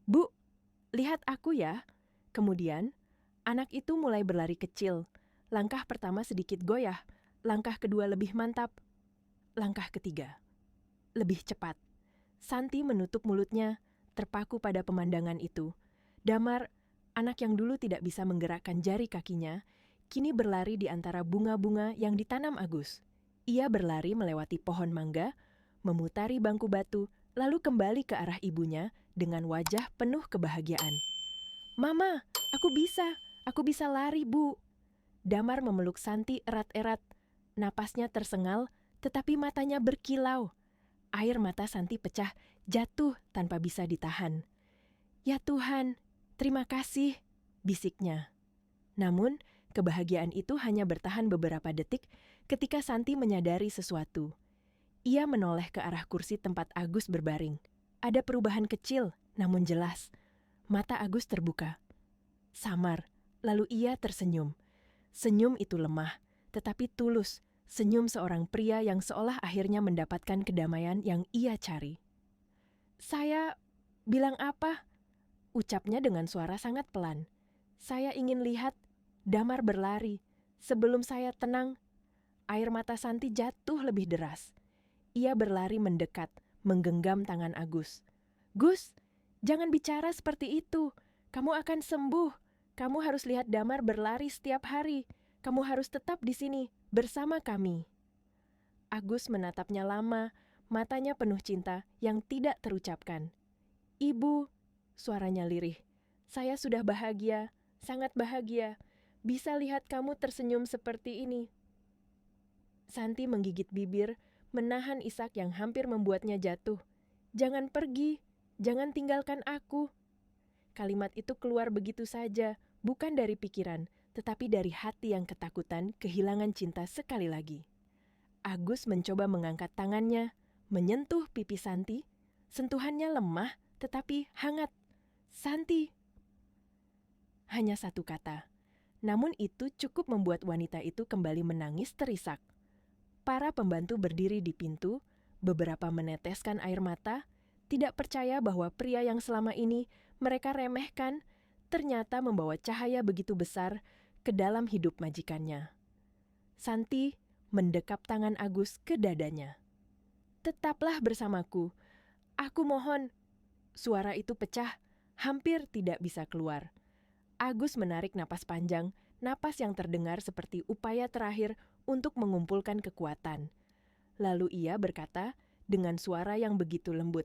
"Bu, lihat aku ya." Kemudian, Anak itu mulai berlari kecil. Langkah pertama sedikit goyah, langkah kedua lebih mantap, langkah ketiga lebih cepat. Santi menutup mulutnya, terpaku pada pemandangan itu. Damar, anak yang dulu tidak bisa menggerakkan jari kakinya, kini berlari di antara bunga-bunga yang ditanam Agus. Ia berlari melewati pohon mangga, memutari bangku batu, lalu kembali ke arah ibunya dengan wajah penuh kebahagiaan. "Mama, aku bisa lari, Bu." Damar memeluk Santi erat-erat. Napasnya tersengal, tetapi matanya berkilau. Air mata Santi pecah, jatuh tanpa bisa ditahan. "Ya Tuhan, terima kasih," bisiknya. Namun, kebahagiaan itu hanya bertahan beberapa detik ketika Santi menyadari sesuatu. Ia menoleh ke arah kursi tempat Agus berbaring. Ada perubahan kecil, namun jelas. Mata Agus terbuka. Samar, lalu ia tersenyum. Senyum itu lemah, tetapi tulus. Senyum seorang pria yang seolah akhirnya mendapatkan kedamaian yang ia cari. "Saya bilang apa?" ucapnya dengan suara sangat pelan. "Saya ingin lihat Damar berlari. Sebelum saya tenang." Air mata Santi jatuh lebih deras. Ia berlari mendekat, menggenggam tangan Agus. "Gus, jangan bicara seperti itu. Kamu akan sembuh. Kamu harus lihat Damar berlari setiap hari. Kamu harus tetap di sini, bersama kami." Agus menatapnya lama, matanya penuh cinta yang tidak terucapkan. "Ibu," suaranya lirih, "saya sudah bahagia, sangat bahagia. Bisa lihat kamu tersenyum seperti ini." Santi menggigit bibir, menahan isak yang hampir membuatnya jatuh. "Jangan pergi, jangan tinggalkan aku." Kalimat itu keluar begitu saja, bukan dari pikiran, tetapi dari hati yang ketakutan kehilangan cinta sekali lagi. Agus mencoba mengangkat tangannya, menyentuh pipi Santi. Sentuhannya lemah, tetapi hangat. "Santi." Hanya satu kata. Namun itu cukup membuat wanita itu kembali menangis terisak. Para pembantu berdiri di pintu, beberapa meneteskan air mata, tidak percaya bahwa pria yang selama ini mereka remehkan, ternyata membawa cahaya begitu besar ke dalam hidup majikannya. Santi mendekap tangan Agus ke dadanya. "Tetaplah bersamaku. Aku mohon." Suara itu pecah, hampir tidak bisa keluar. Agus menarik napas panjang, napas yang terdengar seperti upaya terakhir untuk mengumpulkan kekuatan. Lalu ia berkata dengan suara yang begitu lembut,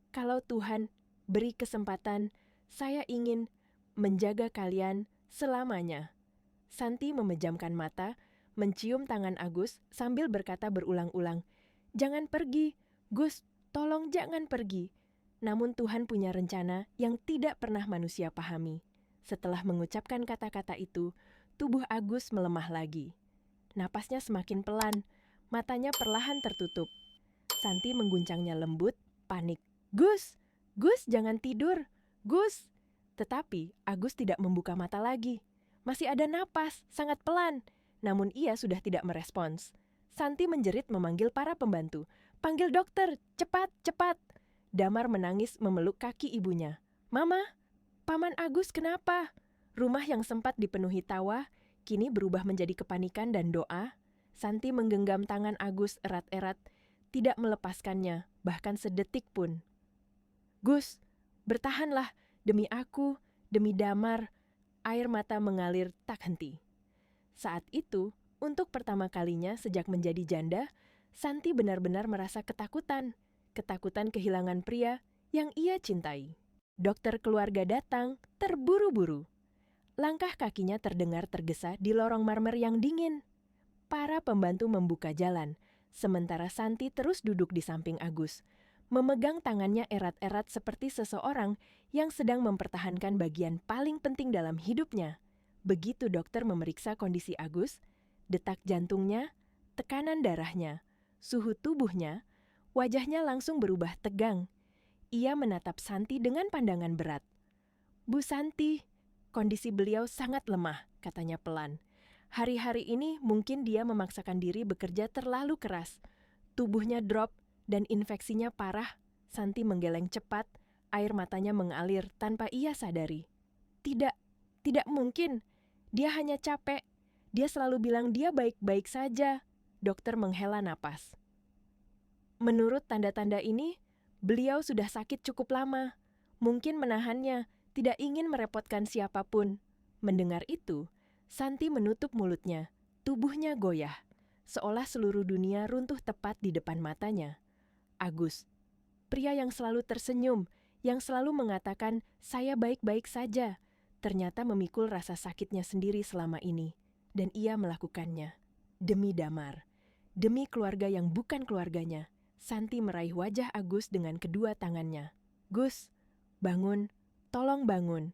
"Kalau Tuhan beri kesempatan, saya ingin menjaga kalian selamanya." Santi memejamkan mata, mencium tangan Agus sambil berkata berulang-ulang, "Jangan pergi, Gus, tolong jangan pergi." Namun Tuhan punya rencana yang tidak pernah manusia pahami. Setelah mengucapkan kata-kata itu, tubuh Agus melemah lagi. Napasnya semakin pelan, matanya perlahan tertutup. Santi mengguncangnya lembut, panik. "Gus, Gus jangan tidur, Gus." Tetapi Agus tidak membuka mata lagi. Masih ada napas, sangat pelan. Namun ia sudah tidak merespons. Santi menjerit memanggil para pembantu. "Panggil dokter, cepat, cepat." Damar menangis memeluk kaki ibunya. "Mama, Paman Agus kenapa?" Rumah yang sempat dipenuhi tawa, kini berubah menjadi kepanikan dan doa. Santi menggenggam tangan Agus erat-erat, tidak melepaskannya, bahkan sedetik pun. "Gus, bertahanlah, demi aku, demi Damar." Air mata mengalir tak henti. Saat itu, untuk pertama kalinya sejak menjadi janda, Santi benar-benar merasa ketakutan. Ketakutan kehilangan pria yang ia cintai. Dokter keluarga datang terburu-buru. Langkah kakinya terdengar tergesa di lorong marmer yang dingin. Para pembantu membuka jalan, sementara Santi terus duduk di samping Agus, memegang tangannya erat-erat seperti seseorang yang sedang mempertahankan bagian paling penting dalam hidupnya. Begitu dokter memeriksa kondisi Agus, detak jantungnya, tekanan darahnya, suhu tubuhnya, wajahnya langsung berubah tegang. Ia menatap Santi dengan pandangan berat. "Bu Santi, kondisi beliau sangat lemah," katanya pelan. "Hari-hari ini mungkin dia memaksakan diri bekerja terlalu keras. Tubuhnya drop dan infeksinya parah." Santi menggeleng cepat, air matanya mengalir tanpa ia sadari. "Tidak, Tidak mungkin, dia hanya capek. Dia selalu bilang dia baik-baik saja. Dokter menghela napas. Menurut tanda-tanda ini, beliau sudah sakit cukup lama. Mungkin menahannya, tidak ingin merepotkan siapapun. Mendengar itu, Santi menutup mulutnya. Tubuhnya goyah, seolah seluruh dunia runtuh tepat di depan matanya. Agus, pria yang selalu tersenyum, yang selalu mengatakan, "Saya baik-baik saja," ternyata memikul rasa sakitnya sendiri selama ini. Dan ia melakukannya. Demi Damar, demi keluarga yang bukan keluarganya. Santi meraih wajah Agus dengan kedua tangannya. "Gus, bangun, tolong bangun."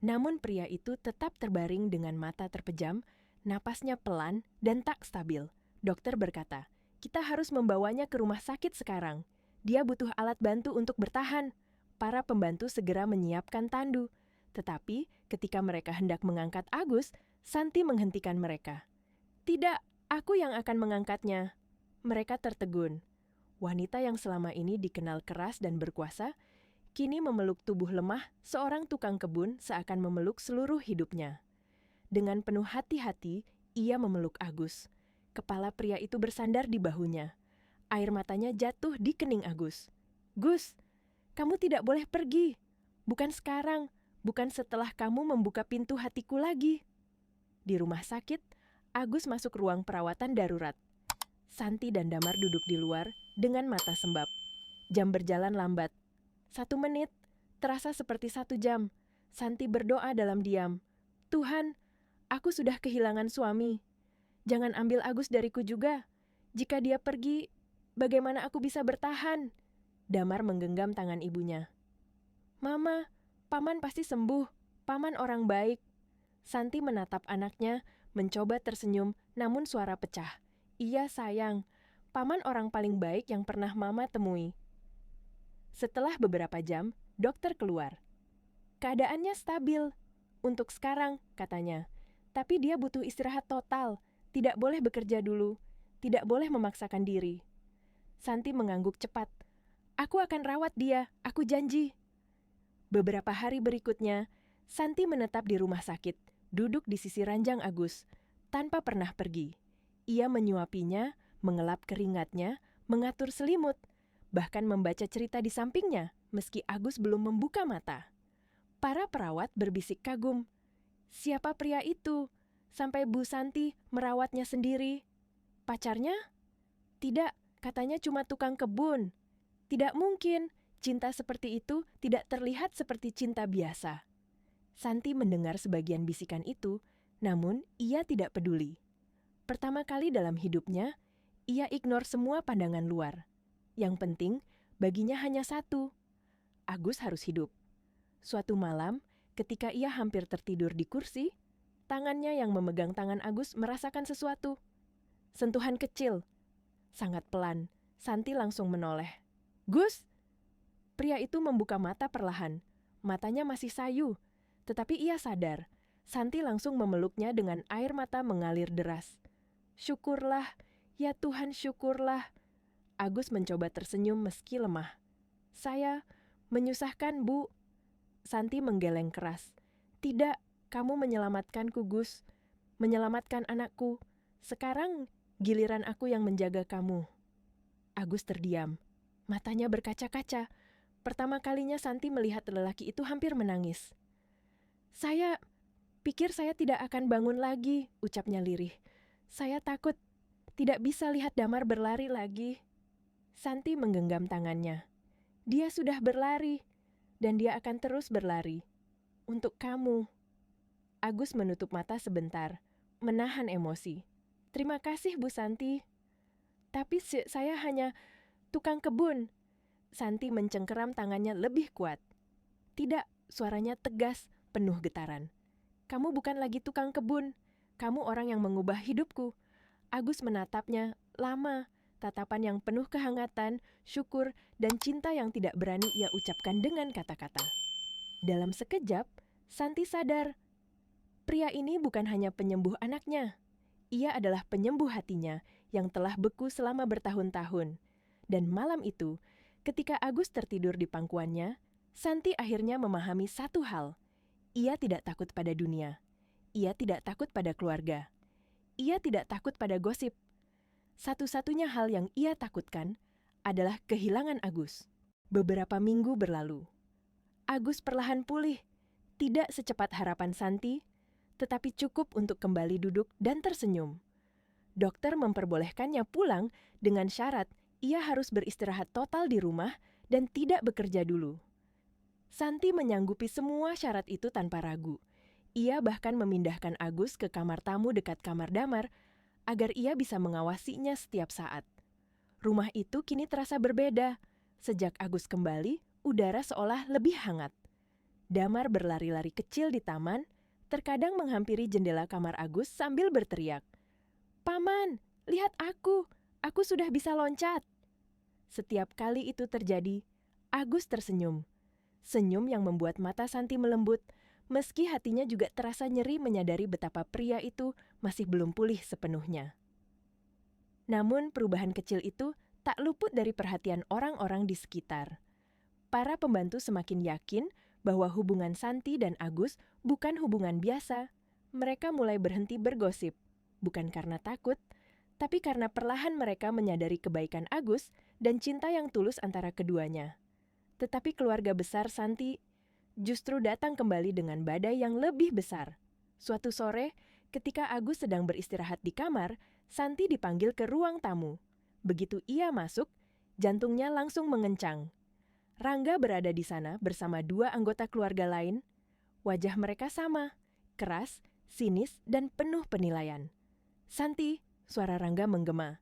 Namun pria itu tetap terbaring dengan mata terpejam, napasnya pelan dan tak stabil. Dokter berkata, "Kita harus membawanya ke rumah sakit sekarang. Dia butuh alat bantu untuk bertahan." Para pembantu segera menyiapkan tandu. Tetapi ketika mereka hendak mengangkat Agus, Santi menghentikan mereka. "Tidak, aku yang akan mengangkatnya." Mereka tertegun. Wanita yang selama ini dikenal keras dan berkuasa, kini memeluk tubuh lemah seorang tukang kebun seakan memeluk seluruh hidupnya. Dengan penuh hati-hati, ia memeluk Agus. Kepala pria itu bersandar di bahunya. Air matanya jatuh di kening Agus. "Gus, kamu tidak boleh pergi. Bukan sekarang, bukan setelah kamu membuka pintu hatiku lagi." Di rumah sakit, Agus masuk ruang perawatan darurat. Santi dan Damar duduk di luar dengan mata sembab. Jam berjalan lambat. 1 menit, terasa seperti 1 jam. Santi berdoa dalam diam. "Tuhan, aku sudah kehilangan suami. Jangan ambil Agus dariku juga. Jika dia pergi, bagaimana aku bisa bertahan?" Damar menggenggam tangan ibunya. "Mama, Paman pasti sembuh. Paman orang baik." Santi menatap anaknya, mencoba tersenyum, namun suara pecah. "Iya sayang, Paman orang paling baik yang pernah Mama temui." Setelah beberapa jam, dokter keluar. "Keadaannya stabil. Untuk sekarang," katanya. "Tapi dia butuh istirahat total. Tidak boleh bekerja dulu. Tidak boleh memaksakan diri." Santi mengangguk cepat. "Aku akan rawat dia, aku janji." Beberapa hari berikutnya, Santi menetap di rumah sakit, duduk di sisi ranjang Agus, tanpa pernah pergi. Ia menyuapinya, mengelap keringatnya, mengatur selimut, bahkan membaca cerita di sampingnya, meski Agus belum membuka mata. Para perawat berbisik kagum. Siapa pria itu? Sampai Bu Santi merawatnya sendiri. Pacarnya? Tidak, katanya cuma tukang kebun. Tidak mungkin, cinta seperti itu tidak terlihat seperti cinta biasa. Santi mendengar sebagian bisikan itu, namun ia tidak peduli. Pertama kali dalam hidupnya, ia ignore semua pandangan luar. Yang penting, baginya hanya satu. Agus harus hidup. Suatu malam, ketika ia hampir tertidur di kursi, tangannya yang memegang tangan Agus merasakan sesuatu. Sentuhan kecil, sangat pelan. Santi langsung menoleh. "Gus!" Pria itu membuka mata perlahan. Matanya masih sayu, tetapi ia sadar. Santi langsung memeluknya dengan air mata mengalir deras. "Syukurlah, ya Tuhan syukurlah." Agus mencoba tersenyum meski lemah. "Saya menyusahkan, Bu." Santi menggeleng keras. "Tidak, kamu menyelamatkanku, Gus. Menyelamatkan anakku. Sekarang giliran aku yang menjaga kamu." Agus terdiam. Matanya berkaca-kaca. Pertama kalinya Santi melihat lelaki itu hampir menangis. "Saya pikir saya tidak akan bangun lagi," ucapnya lirih. "Saya takut tidak bisa lihat Damar berlari lagi." Santi menggenggam tangannya. "Dia sudah berlari, dan dia akan terus berlari. Untuk kamu." Agus menutup mata sebentar, menahan emosi. "Terima kasih, Bu Santi. Tapi saya hanya tukang kebun." Santi mencengkeram tangannya lebih kuat. "Tidak," suaranya tegas, penuh getaran. "Kamu bukan lagi tukang kebun. Kamu orang yang mengubah hidupku." Agus menatapnya lama, tatapan yang penuh kehangatan, syukur, dan cinta yang tidak berani ia ucapkan dengan kata-kata. Dalam sekejap, Santi sadar. Pria ini bukan hanya penyembuh anaknya. Ia adalah penyembuh hatinya yang telah beku selama bertahun-tahun. Dan malam itu, ketika Agus tertidur di pangkuannya, Santi akhirnya memahami satu hal. Ia tidak takut pada dunia. Ia tidak takut pada keluarga. Ia tidak takut pada gosip. Satu-satunya hal yang ia takutkan adalah kehilangan Agus. Beberapa minggu berlalu. Agus perlahan pulih, tidak secepat harapan Santi, tetapi cukup untuk kembali duduk dan tersenyum. Dokter memperbolehkannya pulang dengan syarat ia harus beristirahat total di rumah dan tidak bekerja dulu. Santi menyanggupi semua syarat itu tanpa ragu. Ia bahkan memindahkan Agus ke kamar tamu dekat kamar damar agar ia bisa mengawasinya setiap saat. Rumah itu kini terasa berbeda. Sejak Agus kembali, udara seolah lebih hangat. Damar berlari-lari kecil di taman, terkadang menghampiri jendela kamar Agus sambil berteriak, "Paman, lihat aku sudah bisa loncat." Setiap kali itu terjadi, Agus tersenyum. Senyum yang membuat mata Santi melembut, meski hatinya juga terasa nyeri menyadari betapa pria itu masih belum pulih sepenuhnya. Namun perubahan kecil itu tak luput dari perhatian orang-orang di sekitar. Para pembantu semakin yakin bahwa hubungan Santi dan Agus bukan hubungan biasa. Mereka mulai berhenti bergosip, bukan karena takut, tapi karena perlahan mereka menyadari kebaikan Agus dan cinta yang tulus antara keduanya. Tetapi keluarga besar Santi justru datang kembali dengan badai yang lebih besar. Suatu sore, ketika Agus sedang beristirahat di kamar, Santi dipanggil ke ruang tamu. Begitu ia masuk, jantungnya langsung mengencang. Rangga berada di sana bersama dua anggota keluarga lain. Wajah mereka sama, keras, sinis, dan penuh penilaian. "Santi," suara Rangga menggema,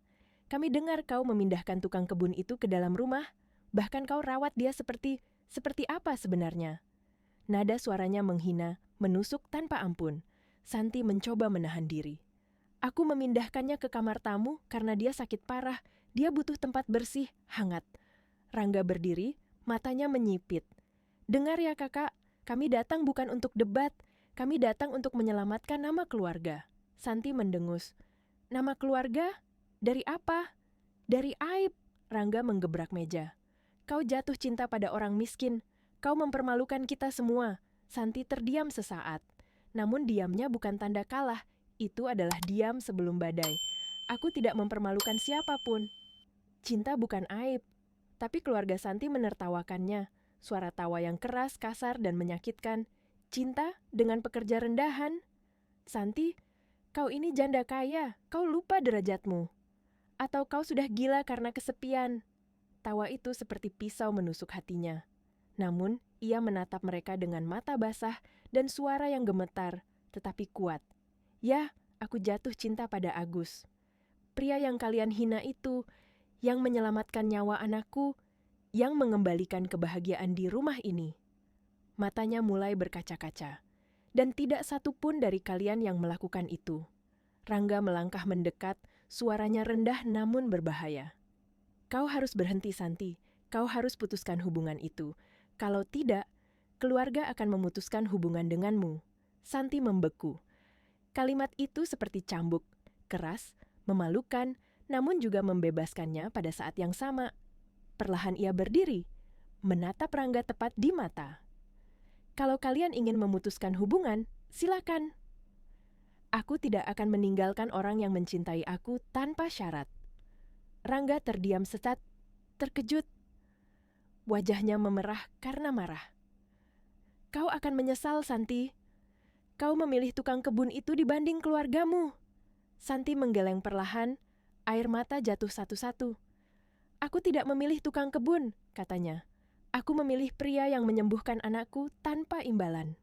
"kami dengar kau memindahkan tukang kebun itu ke dalam rumah. Bahkan kau rawat dia seperti apa sebenarnya?" Nada suaranya menghina, menusuk tanpa ampun. Santi mencoba menahan diri. "Aku memindahkannya ke kamar tamu karena dia sakit parah. Dia butuh tempat bersih, hangat." Rangga berdiri, matanya menyipit. "Dengar ya kakak, kami datang bukan untuk debat. Kami datang untuk menyelamatkan nama keluarga." Santi mendengus. "Nama keluarga? Dari apa?" "Dari aib." Rangga menggebrak meja. "Kau jatuh cinta pada orang miskin. Kau mempermalukan kita semua." Santi terdiam sesaat. Namun diamnya bukan tanda kalah. Itu adalah diam sebelum badai. "Aku tidak mempermalukan siapapun." "Cinta bukan aib." Tapi keluarga Santi menertawakannya. Suara tawa yang keras, kasar, dan menyakitkan. "Cinta dengan pekerja rendahan?" "Santi, kau ini janda kaya. Kau lupa derajatmu. Atau kau sudah gila karena kesepian?" Tawa itu seperti pisau menusuk hatinya. Namun, ia menatap mereka dengan mata basah dan suara yang gemetar, tetapi kuat. "Ya, aku jatuh cinta pada Agus. Pria yang kalian hina itu, yang menyelamatkan nyawa anakku, yang mengembalikan kebahagiaan di rumah ini." Matanya mulai berkaca-kaca. "Dan tidak satu pun dari kalian yang melakukan itu." Rangga melangkah mendekat, suaranya rendah namun berbahaya. "Kau harus berhenti, Santi. Kau harus putuskan hubungan itu. Kalau tidak, keluarga akan memutuskan hubungan denganmu." Santi membeku. Kalimat itu seperti cambuk, keras, memalukan, namun juga membebaskannya pada saat yang sama. Perlahan ia berdiri, menatap Rangga tepat di mata. "Kalau kalian ingin memutuskan hubungan, silakan. Aku tidak akan meninggalkan orang yang mencintai aku tanpa syarat." Rangga terdiam sesaat, terkejut. Wajahnya memerah karena marah. "Kau akan menyesal, Santi. Kau memilih tukang kebun itu dibanding keluargamu." Santi menggeleng perlahan, air mata jatuh satu-satu. "Aku tidak memilih tukang kebun," katanya. "Aku memilih pria yang menyembuhkan anakku tanpa imbalan.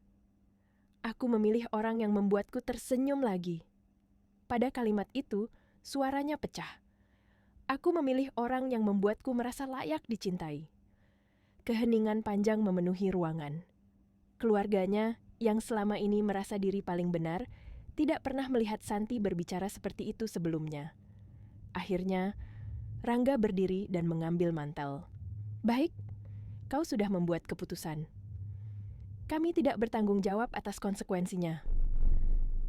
Aku memilih orang yang membuatku tersenyum lagi." Pada kalimat itu, suaranya pecah. "Aku memilih orang yang membuatku merasa layak dicintai." Keheningan panjang memenuhi ruangan. Keluarganya, yang selama ini merasa diri paling benar, tidak pernah melihat Santi berbicara seperti itu sebelumnya. Akhirnya, Rangga berdiri dan mengambil mantel. "Baik, kau sudah membuat keputusan. Kami tidak bertanggung jawab atas konsekuensinya."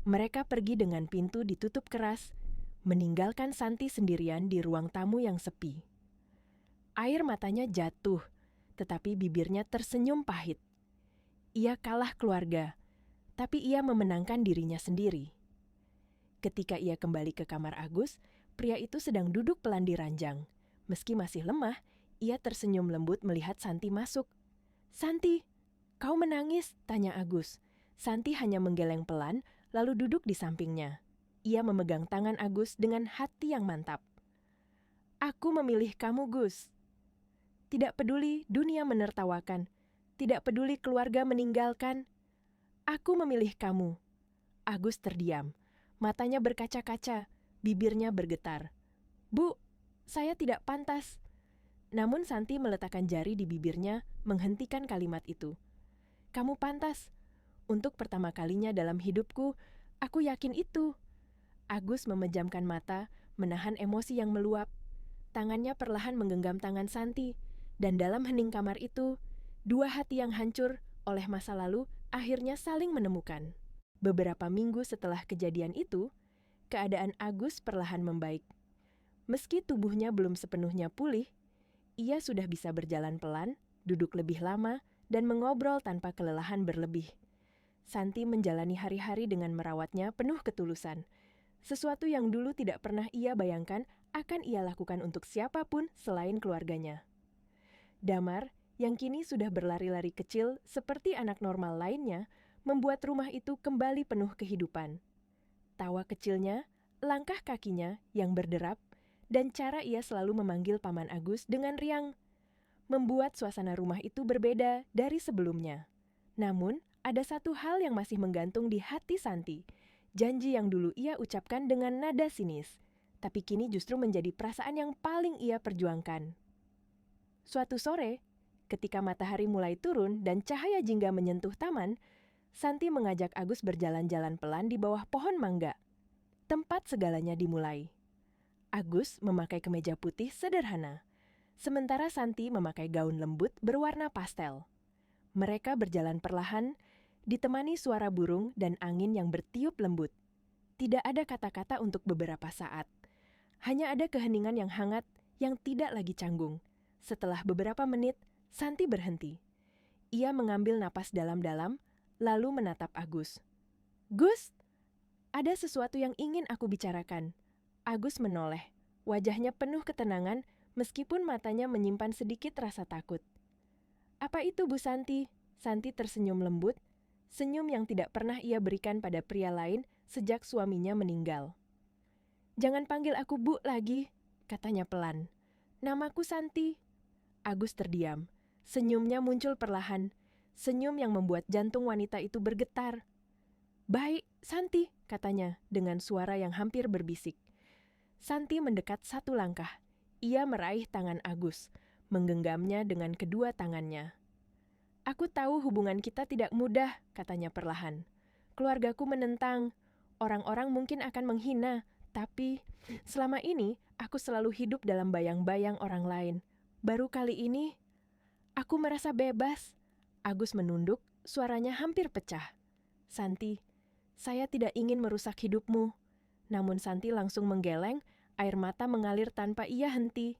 Mereka pergi dengan pintu ditutup keras, meninggalkan Santi sendirian di ruang tamu yang sepi. Air matanya jatuh, tetapi bibirnya tersenyum pahit. Ia kalah keluarga, tapi ia memenangkan dirinya sendiri. Ketika ia kembali ke kamar Agus, pria itu sedang duduk pelan di ranjang. Meski masih lemah, ia tersenyum lembut melihat Santi masuk. "Santi, kau menangis?" tanya Agus. Santi hanya menggeleng pelan, lalu duduk di sampingnya. Ia memegang tangan Agus dengan hati yang mantap. "Aku memilih kamu, Gus. Tidak peduli dunia menertawakan, tidak peduli keluarga meninggalkan. Aku memilih kamu." Agus terdiam. Matanya berkaca-kaca, bibirnya bergetar. "Bu, saya tidak pantas." Namun Santi meletakkan jari di bibirnya, menghentikan kalimat itu. "Kamu pantas. Untuk pertama kalinya dalam hidupku, aku yakin itu." Agus memejamkan mata, menahan emosi yang meluap. Tangannya perlahan menggenggam tangan Santi, dan dalam hening kamar itu, dua hati yang hancur oleh masa lalu akhirnya saling menemukan. Beberapa minggu setelah kejadian itu, keadaan Agus perlahan membaik. Meski tubuhnya belum sepenuhnya pulih, ia sudah bisa berjalan pelan, duduk lebih lama, dan mengobrol tanpa kelelahan berlebih. Santi menjalani hari-hari dengan merawatnya penuh ketulusan. Sesuatu yang dulu tidak pernah ia bayangkan akan ia lakukan untuk siapapun selain keluarganya. Damar, yang kini sudah berlari-lari kecil seperti anak normal lainnya, membuat rumah itu kembali penuh kehidupan. Tawa kecilnya, langkah kakinya yang berderap, dan cara ia selalu memanggil Paman Agus dengan riang, membuat suasana rumah itu berbeda dari sebelumnya. Namun, ada satu hal yang masih menggantung di hati Santi, janji yang dulu ia ucapkan dengan nada sinis, tapi kini justru menjadi perasaan yang paling ia perjuangkan. Suatu sore, ketika matahari mulai turun dan cahaya jingga menyentuh taman, Santi mengajak Agus berjalan-jalan pelan di bawah pohon mangga. Tempat segalanya dimulai. Agus memakai kemeja putih sederhana, sementara Santi memakai gaun lembut berwarna pastel. Mereka berjalan perlahan, ditemani suara burung dan angin yang bertiup lembut. Tidak ada kata-kata untuk beberapa saat. Hanya ada keheningan yang hangat yang tidak lagi canggung. Setelah beberapa menit, Santi berhenti. Ia mengambil napas dalam-dalam, lalu menatap Agus. "Gus, ada sesuatu yang ingin aku bicarakan." Agus menoleh. Wajahnya penuh ketenangan, meskipun matanya menyimpan sedikit rasa takut. "Apa itu, Bu Santi?" Santi tersenyum lembut, senyum yang tidak pernah ia berikan pada pria lain sejak suaminya meninggal. "Jangan panggil aku Bu lagi," katanya pelan. "Namaku Santi." Agus terdiam. Senyumnya muncul perlahan, senyum yang membuat jantung wanita itu bergetar. "Baik, Santi," katanya dengan suara yang hampir berbisik. Santi mendekat satu langkah. Ia meraih tangan Agus, menggenggamnya dengan kedua tangannya. "Aku tahu hubungan kita tidak mudah," katanya perlahan. "Keluargaku menentang. Orang-orang mungkin akan menghina, tapi selama ini aku selalu hidup dalam bayang-bayang orang lain. Baru kali ini, aku merasa bebas." Agus menunduk, suaranya hampir pecah. "Santi, saya tidak ingin merusak hidupmu." Namun Santi langsung menggeleng, air mata mengalir tanpa ia henti.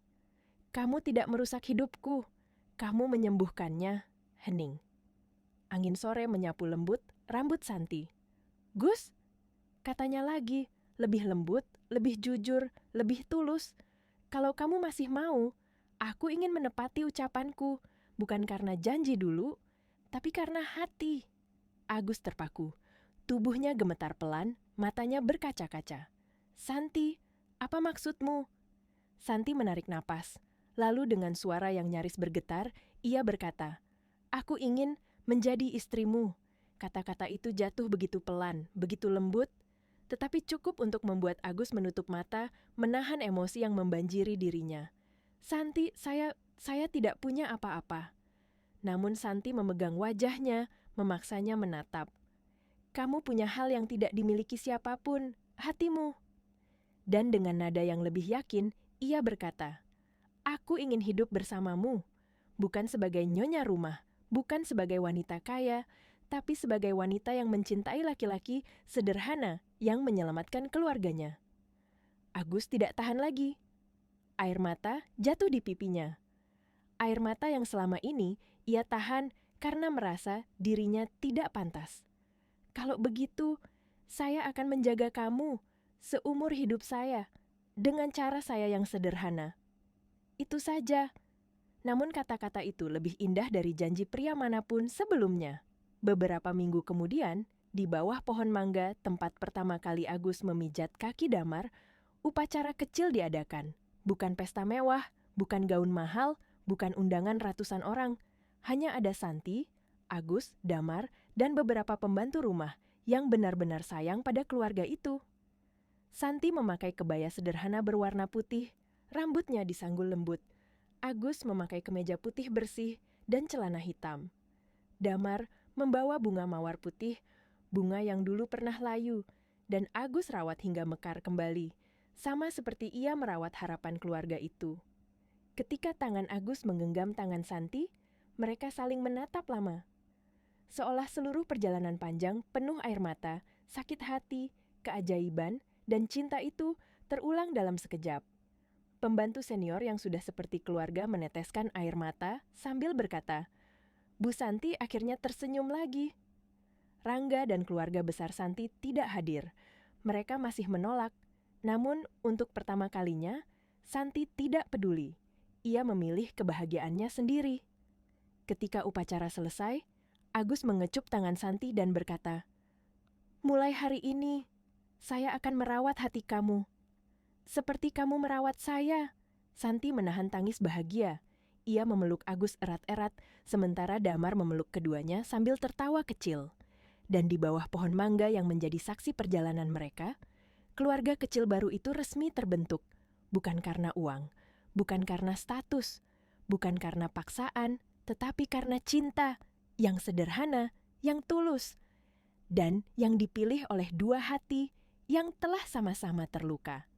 "Kamu tidak merusak hidupku, kamu menyembuhkannya." Hening. Angin sore menyapu lembut rambut Santi. "Gus," katanya lagi, lebih lembut, lebih jujur, lebih tulus. "Kalau kamu masih mau, aku ingin menepati ucapanku, bukan karena janji dulu, tapi karena hati." Agus terpaku. Tubuhnya gemetar pelan, matanya berkaca-kaca. "Santi, apa maksudmu?" Santi menarik napas. Lalu dengan suara yang nyaris bergetar, ia berkata, "Aku ingin menjadi istrimu." Kata-kata itu jatuh begitu pelan, begitu lembut, tetapi cukup untuk membuat Agus menutup mata, menahan emosi yang membanjiri dirinya. "Santi, saya tidak punya apa-apa." Namun Santi memegang wajahnya, memaksanya menatap. "Kamu punya hal yang tidak dimiliki siapapun, hatimu." Dan dengan nada yang lebih yakin, ia berkata, "Aku ingin hidup bersamamu, bukan sebagai nyonya rumah, bukan sebagai wanita kaya, tapi sebagai wanita yang mencintai laki-laki sederhana yang menyelamatkan keluarganya." Agus tidak tahan lagi. Air mata jatuh di pipinya. Air mata yang selama ini ia tahan karena merasa dirinya tidak pantas. Kalau begitu, saya akan menjaga kamu seumur hidup saya dengan cara saya yang sederhana. Itu saja. Namun kata-kata itu lebih indah dari janji pria manapun sebelumnya. Beberapa minggu kemudian, di bawah pohon mangga tempat pertama kali Agus memijat kaki Damar, upacara kecil diadakan. Bukan pesta mewah, bukan gaun mahal, bukan undangan ratusan orang. Hanya ada Santi, Agus, Damar, dan beberapa pembantu rumah yang benar-benar sayang pada keluarga itu. Santi memakai kebaya sederhana berwarna putih, rambutnya disanggul lembut. Agus memakai kemeja putih bersih dan celana hitam. Damar membawa bunga mawar putih, bunga yang dulu pernah layu, dan Agus rawat hingga mekar kembali, sama seperti ia merawat harapan keluarga itu. Ketika tangan Agus menggenggam tangan Santi, mereka saling menatap lama. Seolah seluruh perjalanan panjang penuh air mata, sakit hati, keajaiban, dan cinta itu terulang dalam sekejap. Pembantu senior yang sudah seperti keluarga meneteskan air mata sambil berkata, "Bu Santi akhirnya tersenyum lagi." Rangga dan keluarga besar Santi tidak hadir. Mereka masih menolak. Namun, untuk pertama kalinya, Santi tidak peduli. Ia memilih kebahagiaannya sendiri. Ketika upacara selesai, Agus mengecup tangan Santi dan berkata, "Mulai hari ini, saya akan merawat hati kamu. Seperti kamu merawat saya." Santi menahan tangis bahagia. Ia memeluk Agus erat-erat, sementara Damar memeluk keduanya sambil tertawa kecil. Dan di bawah pohon mangga yang menjadi saksi perjalanan mereka, keluarga kecil baru itu resmi terbentuk. Bukan karena uang, bukan karena status, bukan karena paksaan, tetapi karena cinta yang sederhana, yang tulus, dan yang dipilih oleh dua hati yang telah sama-sama terluka.